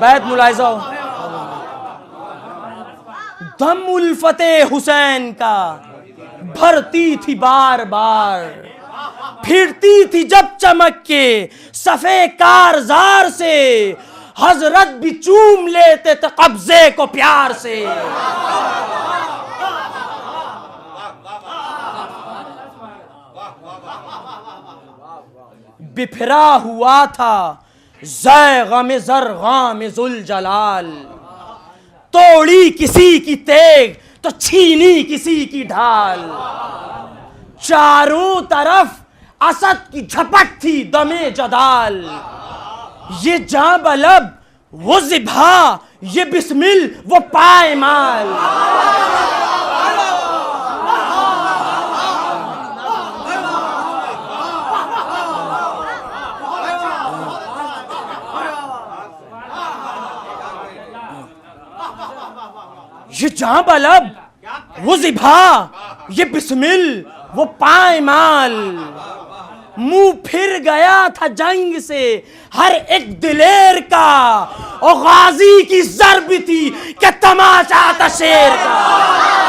बैत मुलाहिजा हो, दम उल्फते हुसैन का भरती थी बार बार, फिरती थी जब चमक के सफे कारजार से, हजरत भी चूम लेते थे कब्जे को प्यार से। बिफरा हुआ था ज़ैग़ में ज़रग़ा में ज़ुल जलाल, तोड़ी किसी की तेग तो छीनी किसी की ढाल, चारों तरफ असद की झपट थी दमे जदाल, ये जां बलब वो ज़िभा ये बिस्मिल वो पायमाल। ये जहां बलब, वो जिभा, ये बिस्मिल, वो पायमाल। मुंह फिर गया था जंग से हर एक दिलेर का, और गाजी की ज़र्ब थी कि तमाशा था शेर का।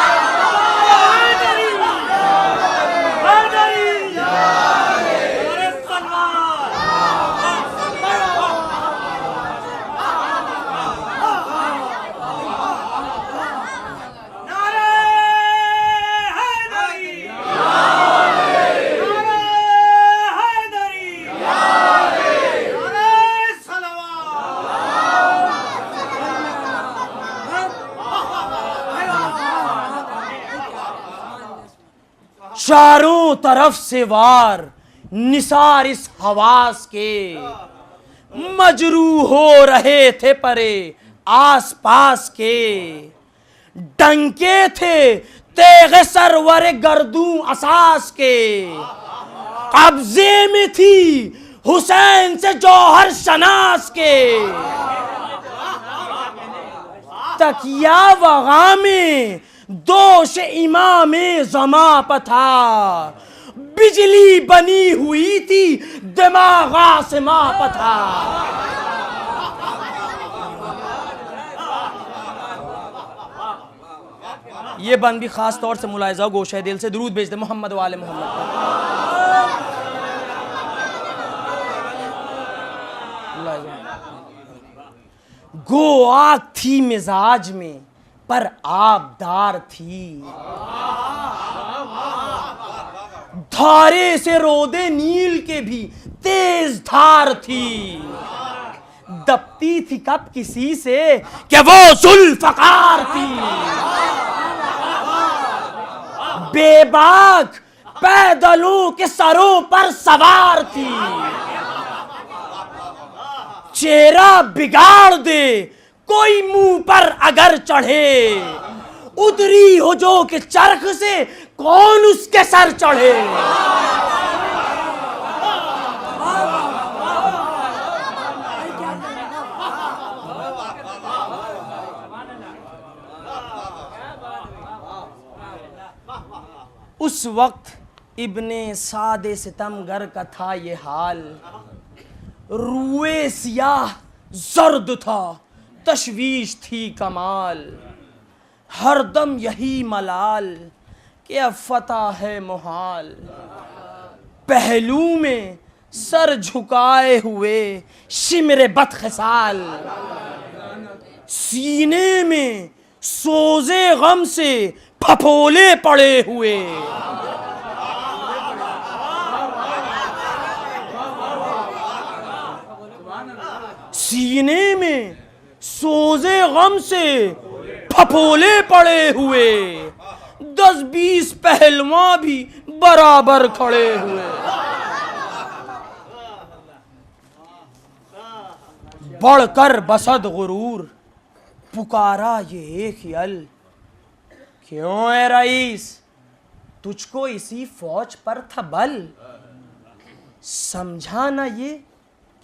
चारों तरफ से वार निसार इस हवास के, मजरू हो रहे थे परे आस पास के। डंके थे तेगे सरवर गर्दू असास के, कब्जे में थी हुसैन से जौहर शनास के। तकिया वगा में दोष इमाम ज़मा पथा, बिजली बनी हुई थी दिमागा से मापथा। ये बन भी खास तौर से मुलाहिजा गोशे दिल से दुरूद भेज दे मोहम्मद वाले मोहम्मद। गो आग थी मिजाज में पर आबदार थी, धारे से रोदे नील के भी तेज धार थी। दबती थी कब किसी से कि वो जुल्फकार थी, बेबाक पैदलों के सरों पर सवार थी। चेहरा बिगाड़ दे कोई मुंह पर अगर चढ़े, उतरी हो जो कि चरख से कौन उसके सर चढ़े। उस वक्त इब्ने सादे सितमगर का था ये हाल, रूए सियाह जर्द था तशवीश थी कमाल। हरदम यही मलाल कि अब फतह है मुहाल। पहलू में सर झुकाए हुए शिमरे बदखसाल, सीने में सोजे गम से फफोले पड़े हुए। सीने में सोजे गम से फफोले पड़े हुए, 10-20 पहलवान भी बराबर खड़े हुए। बढ़कर बसद गुरूर पुकारा ये एक यल, क्यों है रईस तुझको इसी फौज पर था बल। समझा ना ये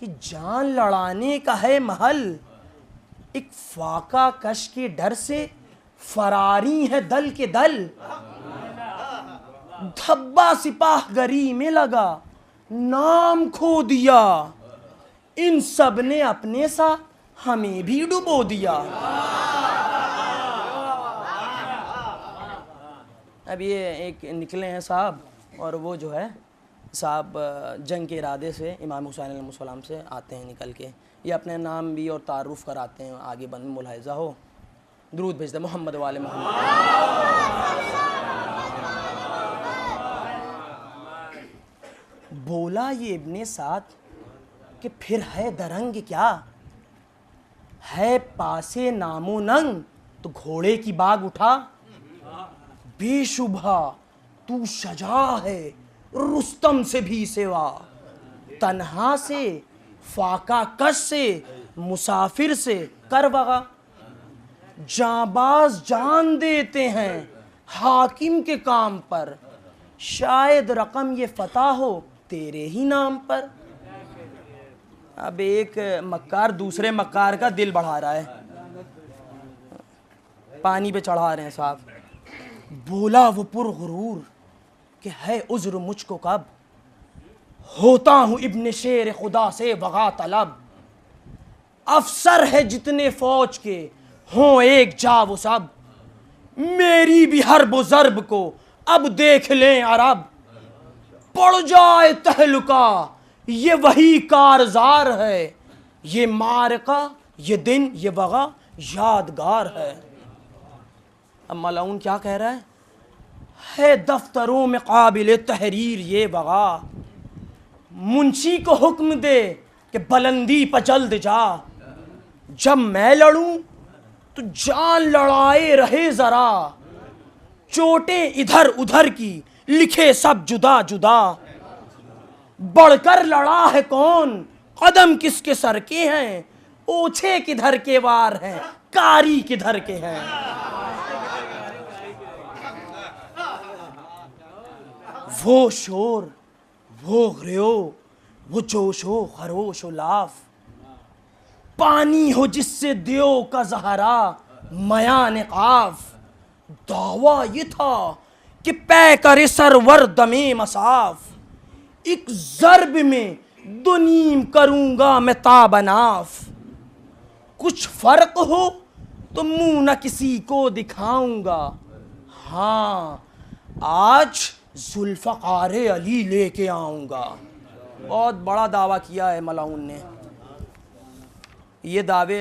कि जान लड़ाने का है महल, एक फाका कश के डर से फरारी है दल के दल। धब्बा सिपाहगरी में लगा नाम खो दिया, इन सब ने अपने साथ हमें भी डुबो दिया। अब ये एक निकले हैं साहब, और वो जो है साहब जंग के इरादे से इमाम हुसैन अलैहिस्सलाम से आते हैं निकल के। ये अपने नाम भी और तारुफ कराते हैं, आगे बन मुलाहिजा हो। दुरूद भेजते मोहम्मद वाले मोहम्मद। बोला ये इब्ने साद कि फिर है दरंग क्या, है पासे नामो नंग तो घोड़े की बाग उठा। बेशुबहा तू शजा है रुस्तम से भी सेवा, तन्हा से फाका कश से मुसाफिर से कर वगा। जाबाज जान देते हैं हाकिम के काम पर, शायद रकम ये फतह हो तेरे ही नाम पर। अब एक मक्कार दूसरे मक्कार का दिल बढ़ा रहा है। पानी पे चढ़ा रहे हैं साहब। बोला वो पुरगुरूर कि है उज़्र मुझको कब, होता हूँ इब्न शेर खुदा से वगा तलब। अफसर है जितने फौज के हों एक जा वो सब, मेरी भी हर्ब व ज़र्ब को अब देख लें अरब। पड़ जाए तहलुका ये वही कारज़ार है, ये मारका ये दिन ये वगा यादगार है। अब मलाउन क्या कह रहा है दफ्तरों में काबिल तहरीर ये वगा, मुंशी को हुक्म दे कि बुलंदी पर जल्द जा। जब मैं लड़ूं तो जान लड़ाए रहे जरा, चोटें इधर उधर की लिखे सब जुदा जुदा। बढ़कर लड़ा है कौन कदम किसके सर के हैं, ओछे किधर के वार हैं कारी किधर के हैं। वो शोर वो ग्रियो वो जोशो खरोशो लाफ, पानी हो जिससे दियो का जहरा मयान काफ। दावा ये था कि पै करे सरवर दमे मसाफ, एक ज़र्ब में दुनीम करूंगा मैं ताबनाफ। कुछ फर्क हो तो मुंह न किसी को दिखाऊंगा, हाँ आज जुल्फ़कार अली लेके आऊंगा। बहुत बड़ा दावा किया है मलाउन ने। ये दावे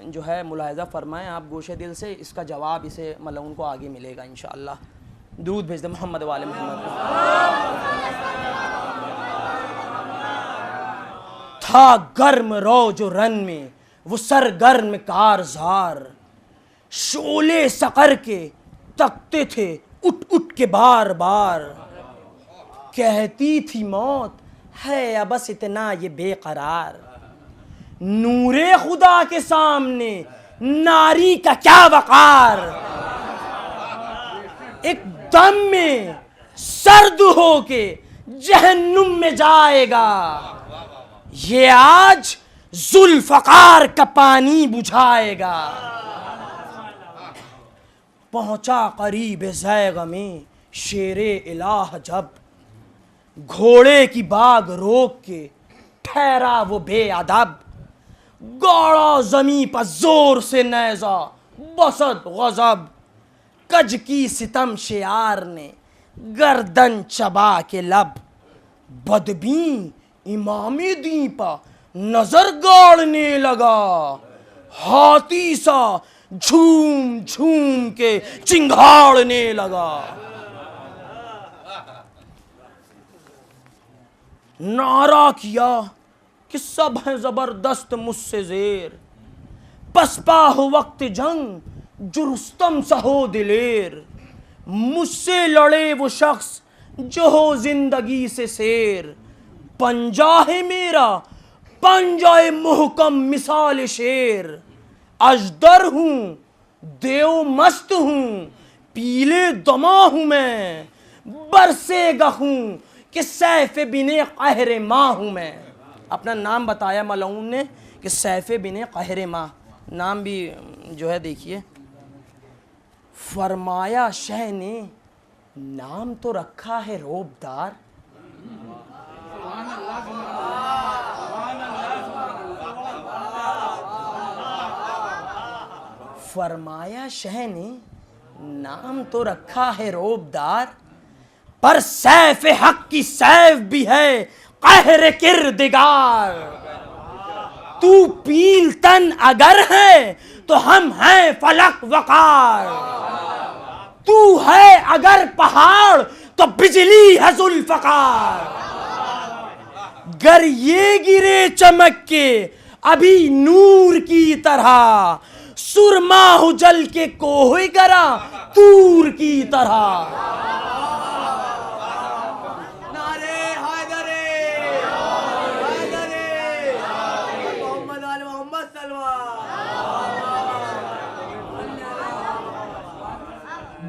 जो है मुलाहिज़ा फरमाएं आप गोशे दिल से, इसका जवाब इसे मलाउन को आगे मिलेगा इंशाअल्लाह। दुरूद भेज दे मोहम्मद वाले मोहम्मद। था गर्म रोज रन में वो सरगर्म कारज़ार, शोले सकर के तकते थे उठ उठ के बार बार। कहती थी मौत है या बस इतना ये बेकरार, नूरे खुदा के सामने नारी का क्या वकार। एक दम में सर्द होके जहन्नुम में जाएगा, ये आज जुल्फ़कार का पानी बुझाएगा। पहुंचा करीब ज़ैग़ में शेरे इलाह जब, घोड़े की बाग रोक के ठहरा वो बेअदब। गौड़ा ज़मी पर जोर से नेज़ा बसत गज़ब, कज की सितम शियार ने गर्दन चबा के लब। बदबी इमामी दी पर नजर गाड़ने लगा, हाथी सा झूम झूम के चिंघाड़ने लगा। नारा किया कि सब है जबरदस्त मुझसे जेर, पसपा हो वक्त जंग जो रुस्तम सा हो दिलेर। मुझसे लड़े वो शख्स जो हो जिंदगी से शेर, पंजा है मेरा पंजाए मुहकम मिसाल शेर। अजदर हूँ देव मस्त हूँ पीले दमा हूँ मैं, बरसे गहूँ कि सैफ बिने कहरे माँ हूँ मैं। अपना नाम बताया मलाउन ने कि सैफ बिने कहरे माँ, नाम भी जो है देखिए। फरमाया शह ने नाम तो रखा है रोबदार, फरमाया शह ने नाम तो रखा है रोबदार, पर सैफ हक की सैफ भी है कहर किरदिगार। तू पील तन अगर है तो हम हैं फलक वकार, तू है अगर पहाड़ तो बिजली है जुल्फ़कार। गर ये गिरे चमक के अभी नूर की तरह, सुरमा हो जल के कोह गरा तूर की तरह। नारे हैदरे मोहम्मद वाले मोहम्मद सलमान।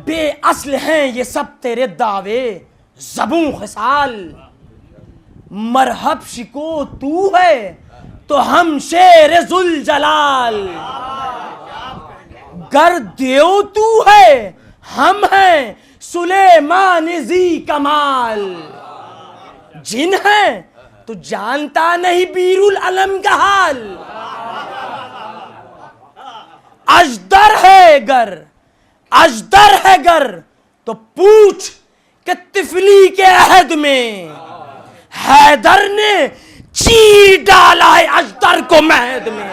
बेअस्ल हैं ये सब तेरे दावे ज़बूं खिसाल, मरहब शिको तू है तो हम शेर जुल जलाल। गर देव तू है, हम हैं सुलेमान जी कमाल। जिन है तो जानता नहीं बीरुल अलम का हाल। अजदर है गर तो पूछ कि तिफली के अहद में हैदर ने चीर डाला है अजदर को महद में।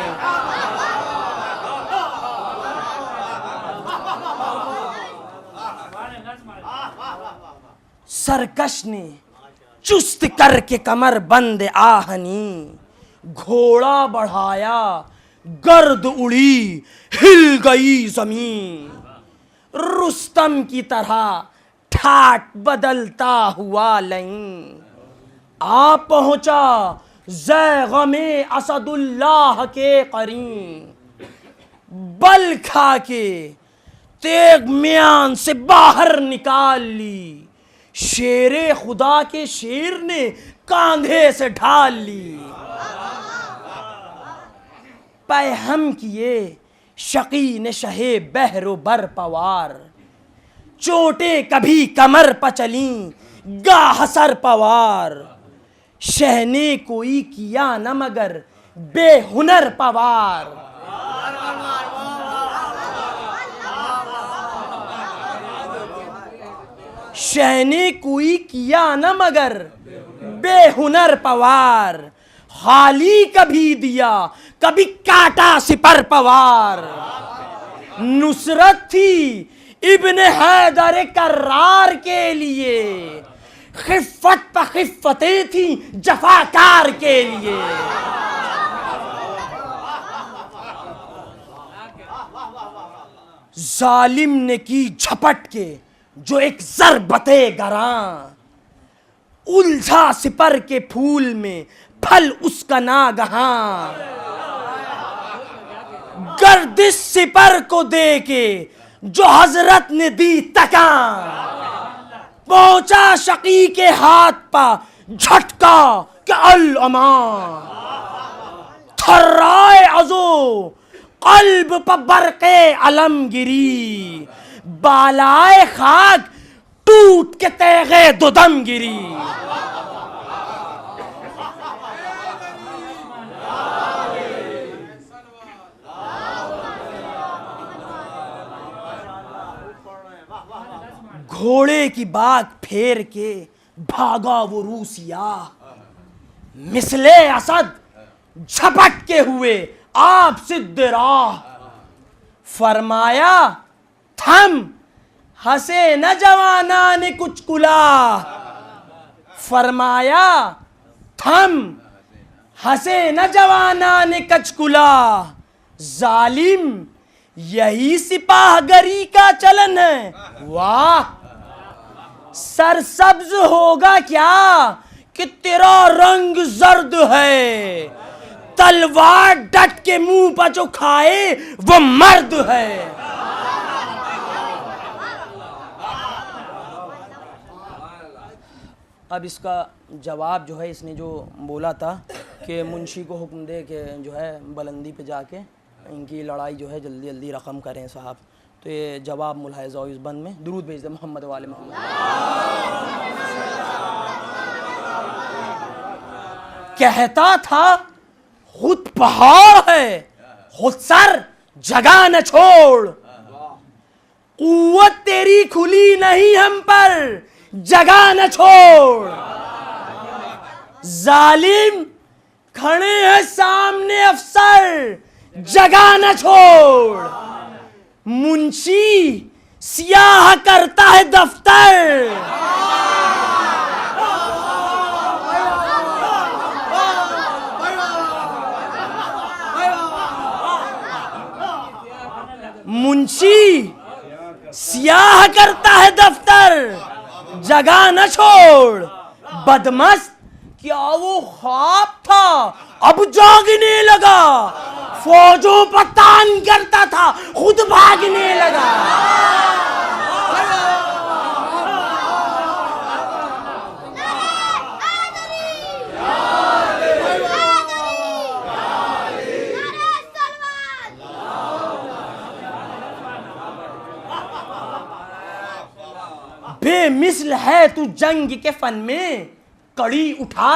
सरकश ने चुस्त करके कमर बंद आहनी, घोड़ा बढ़ाया गर्द उड़ी हिल गई जमीन। रुस्तम की तरह ठाट बदलता हुआ लईं, आ पहुंचा ज़ैग़मे असदुल्लाह के करीं। बल खा के तेग म्यान से बाहर निकाल ली, शेरे खुदा के शेर ने कांधे से ढाल ली। पैहम किए शकी ने शहे बहरो बर पवार, चोटे कभी कमर पचली गाह सर पवार। शह ने कोई किया न मगर बेहुनर पवार। शह ने कोई किया न मगर बेहुनर पवार। खाली कभी दिया कभी काटा सिपर पवार। नुसरत थी इब्ने हैदर कर्रार के लिए, खिफ़्फ़त पे खिफ़्फ़तें थी जफ़ाकार के लिए। जालिम ने की झपट के जो एक ज़रबते गरां, उलझा सिपर के फूल में फल उसका नागहां। गर्दिश सिपर को दे के जो हजरत ने दी तकां, पहुंचा शकी के हाथ पा झटका के अल अमान। थर्राए अजो कल्ब पर बरक़े अलम गिरी, बालाए खाक टूट के तेगे दुदम गिरी। घोड़े की बाग फेर के भागा वो रूसिया, मिसले असद झपट के हुए आप सिद्ध राह। फरमाया थम हंसे न जवाना ने कुछ कुला। फरमाया थम हंसे न जवाना ने कचकुला। जालिम यही सिपाहगरी का चलन है, वाह सरसब्ज होगा क्या कि तेरा रंग जर्द है। तलवार डट के मुंह पर जो खाए वो मर्द है। अब इसका जवाब जो है इसने जो बोला था कि मुंशी को हुक्म दे के जो है बुलंदी पे जाके इनकी लड़ाई जो है जल्दी जल्दी रकम करें साहब। तो ये जवाब मुलाहिज़ा इस बंद में दुरूद भेज दे मोहम्मद वाले मोहम्मद। कहता था खुद पहाड़ है खुद सर जगह न छोड़। कुव्वत तेरी खुली नहीं हम पर जगह न छोड़। जालिम खड़े हैं सामने अफसर जगह न छोड़। मुंशी सियाह करता है दफ्तर। मुंशी सियाह करता है दफ्तर जगह न छोड़। बदमस्त क्या वो ख्वाब था अब जागने लगा। फौजों पर तान करता था खुद भागने लगा। बेमिसल है तू जंग के फन में, कड़ी उठा।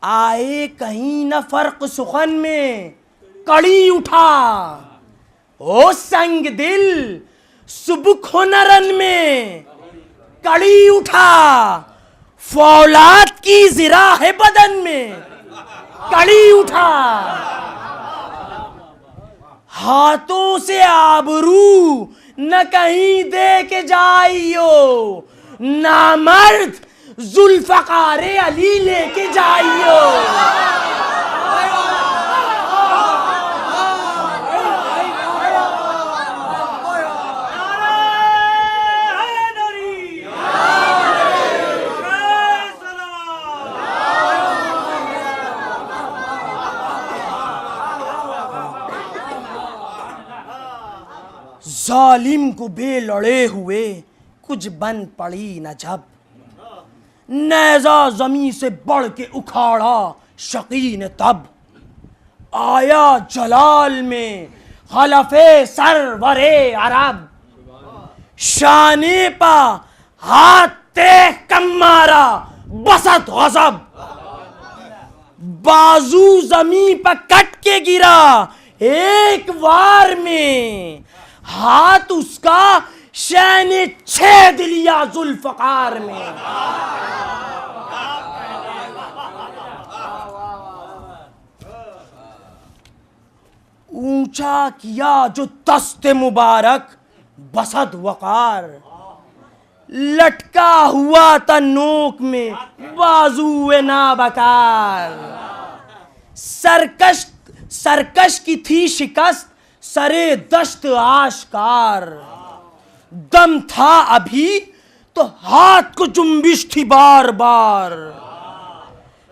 आए कहीं न फर्क सुखन में, कड़ी उठा। ओ संग दिल सुबुक हो नरन में, कड़ी उठा। फौलाद की जिरा है बदन में, कड़ी उठा। हाथों से आबरू न कहीं दे के जाइयो, नामर्द जुल्फकारे अली लेके जाइयो। जालिम को बे लड़े हुए कुछ बन पड़ी न जब, नेज़ा जमी से बढ़ के उखाड़ा शकी ने तब। आया जलाल में खलफे सरवरे अरब, शाने पा हाथ ते कम मारा बसत गजब। बाजू जमी पर कट के गिरा एक वार में, हाथ उसका शैने छेद लिया जुल्फकार में। ऊंचा किया जो दस्ते मुबारक बसद वकार, लटका हुआ था नोक में बाजुए नाबकार। सरकश की थी शिकस्त सरे दश्त आशकार, दम था अभी तो हाथ को जुम्बिश थी बार बार।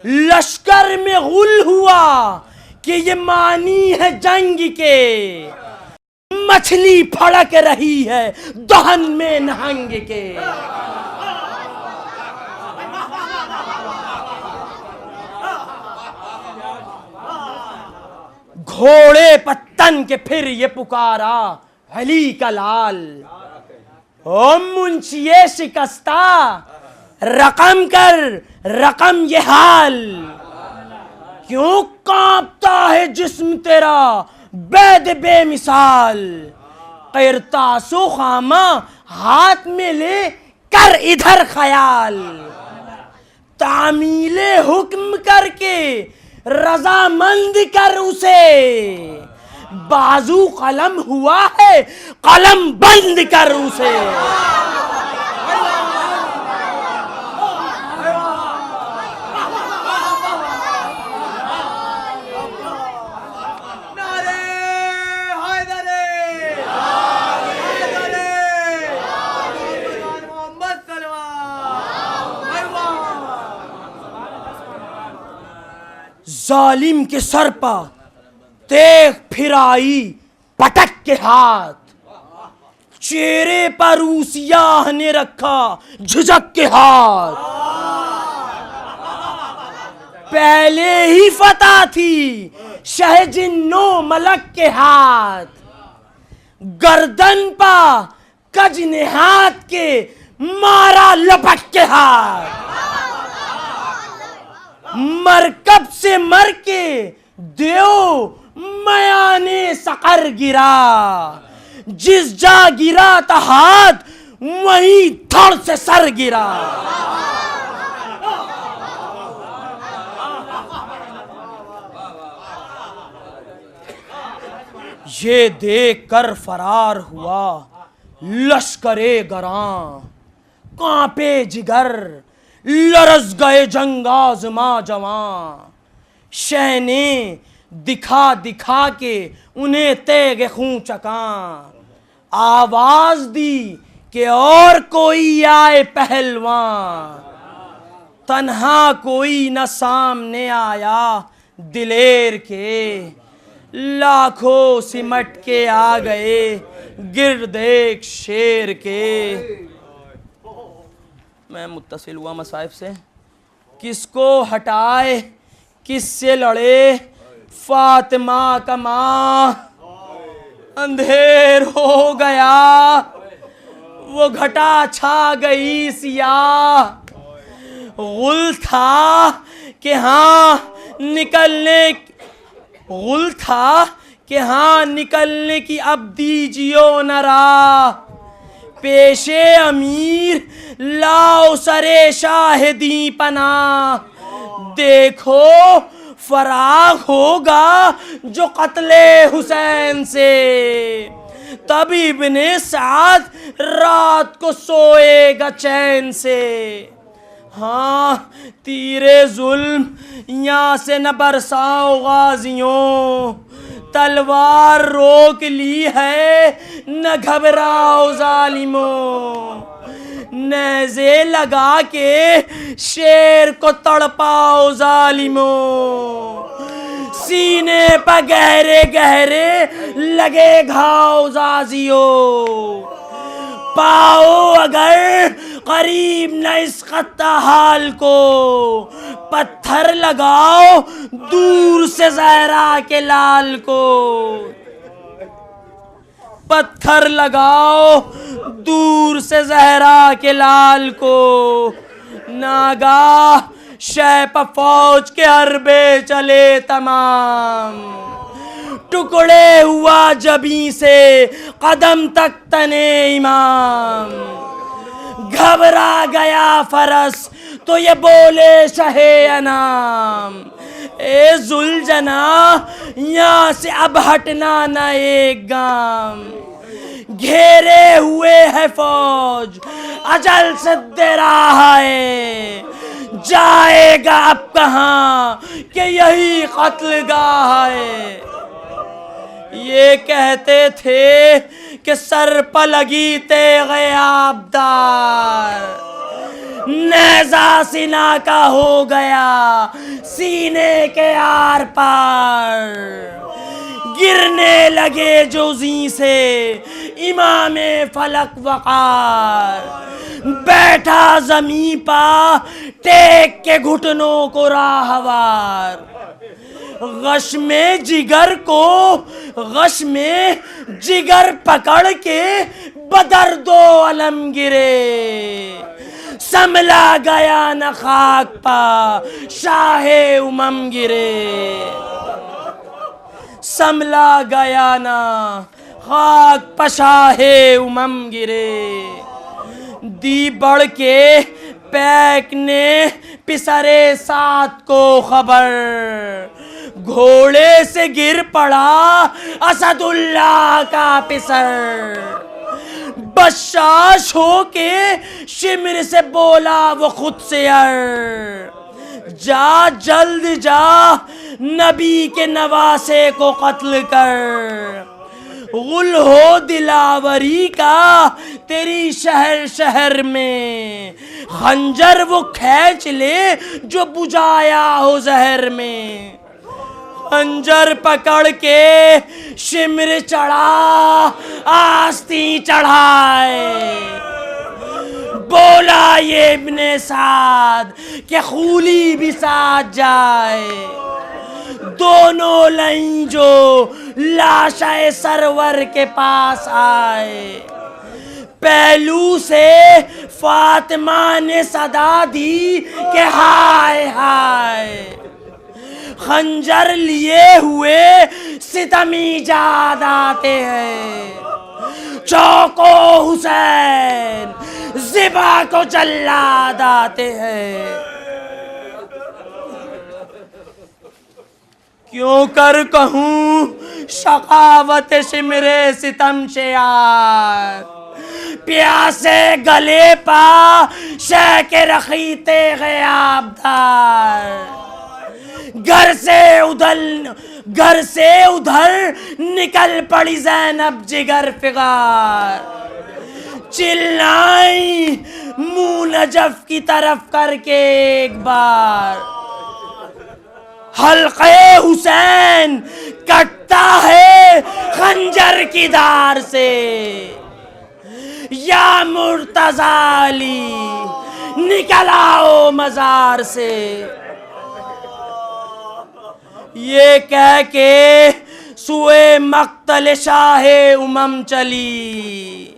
लश्कर में गुल हुआ कि ये मानी है जंग के, मछली फड़क रही है दहन में नहंग के। घोड़े पत्तन के फिर ये पुकारा अली का लाल। ओ मुंशिए शिकस्ता रकम कर रकम ये हाल, क्यों कांपता है जिस्म तेरा बैद बेमिसाल। किरतासो खामा हाथ में ले कर इधर ख्याल, तामीले हुक्म करके रजामंद कर उसे। बाजू कलम हुआ है कलम बंद कर उसे। जालिम के सर पर तेग फिराई पटक के हाथ, चेहरे पर उसियाह ने रखा झुझक के हाथ। पहले ही फतह थी शहजिन्नो मलक के हाथ, गर्दन पा कज ने हाथ के मारा लपक के हाथ। मरकब से मर के देव मयाने सकर गिरा, जिस जा गिरा था हाथ वहीं धड़ से सर गिरा। ये देख कर फरार हुआ लश्करे गरां, कांपे जिगर लरस गए जंगाज़मा जवां। शहने दिखा दिखा के उन्हें तेगे खूं चकां, आवाज दी कि और कोई आए पहलवान। तन्हा कोई न सामने आया दिलेर के, लाखों सिमट के आ गए गिर्द एक शेर के। मैं मुत्तसिल हुआ मसाइफ से, किसको हटाए किससे लड़े फातिमा का माँ। अंधेर हो गया वो वो घटा छा गई सियाह, गुल था कि हाँ निकलने की अब दीजियो न राह, पेशे अमीर लाओ सरे शाहिदी पना, देखो फराग होगा जो कत्ले हुसैन से, तब इब्ने साद रात को सोएगा चैन से। हाँ तीरे जुल्म यहाँ से न बरसाओ गाजियों, तलवार रोक ली है न घबराओ जालिमों, नेज़े लगा के शेर को तड़पाओ जालिमों, सीने पर गहरे गहरे लगे घाव जाजियों, पाओ अगर करीब न इस खत्ता हाल को, पत्थर लगाओ दूर से ज़हरा के लाल को, पत्थर लगाओ दूर से ज़हरा के लाल को, नागाह शैप फौज के हरबे चले तमाम, टुकड़े हुआ जबी से कदम तक तने इमाम, घबरा गया फरस तो ये बोले शहे अनाम, ए जुलजना यहाँ से अब हटना न एक गाम, घेरे हुए है फौज अजल से दे रहा है, जाएगा अब कहाँ कि यही कत्लगाह है। ये कहते थे कि सर पर लगी तेग़े आबदार, नेज़ा सीना का हो गया सीने के आर पार, गिरने लगे जोजी से इमामे फलक वक़ार, बैठा ज़मी पा टेक के घुटनों को राहवार, गश में जिगर पकड़ के बदर दो अलम गिरे, संभला गया न खाक पा शाहे उमम गिरे, संभला गया न खाक पा शाहे उमम गिरे, दी बढ़ के पैक ने पिसरे साथ को खबर, घोड़े से गिर पड़ा असदुल्लाह का पिसर, बशाश हो के शिमर से बोला वो खुद से अर, जा जल्द जा नबी के नवासे को कत्ल कर, गुल हो दिलावरी का तेरी शहर शहर में, खंजर वो खींच ले जो बुझाया हो जहर में, खंजर पकड़ के शिमर चढ़ा आस्ती चढ़ाए, बोला ये इब्ने साद के खूली भी साथ जाए, दोनों लई जो लाशाए सरवर के पास आए, पहलू से फातिमा ने सदा दी कि हाय हाय, खंजर लिए हुए सितमी जाद आते हैं, चौको हुसैन ज़िबा को जल्लाद आते हैं, क्यों कर कहूँ शकावत शिमरे सितम से यार, प्यासे गले पा शह के रखी तेग़े आबदार, घर से उधर निकल पड़ी ज़ैनब जिगर फिगार, चिल्लाई मुँह नजफ की तरफ करके एक बार, हल्क़े हुसैन कटता है खंजर की धार से, या मुर्तज़ा अली निकल आओ मज़ार से, ये कह के सुए मक्तल शाहे उमम चली,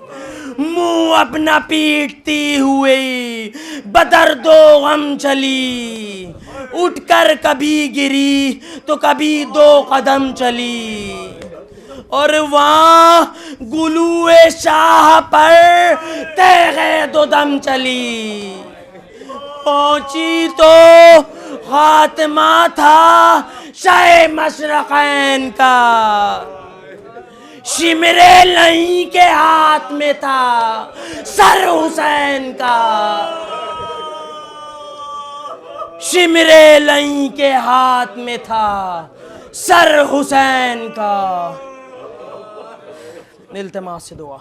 मुंह अपना पीटती हुई बदर्दो गम चली, उठकर कभी गिरी तो कभी 2 कदम चली। और वहाँ गुलूए शाह पर तेगे 2 दम चली। पहुंची तो खात्मा था शाह मशरक़ैन का, शिमरे लही के हाथ में था सर हुसैन का, शिमरे लही के हाथ में था सर हुसैन का। इल्तिमास से दुआ।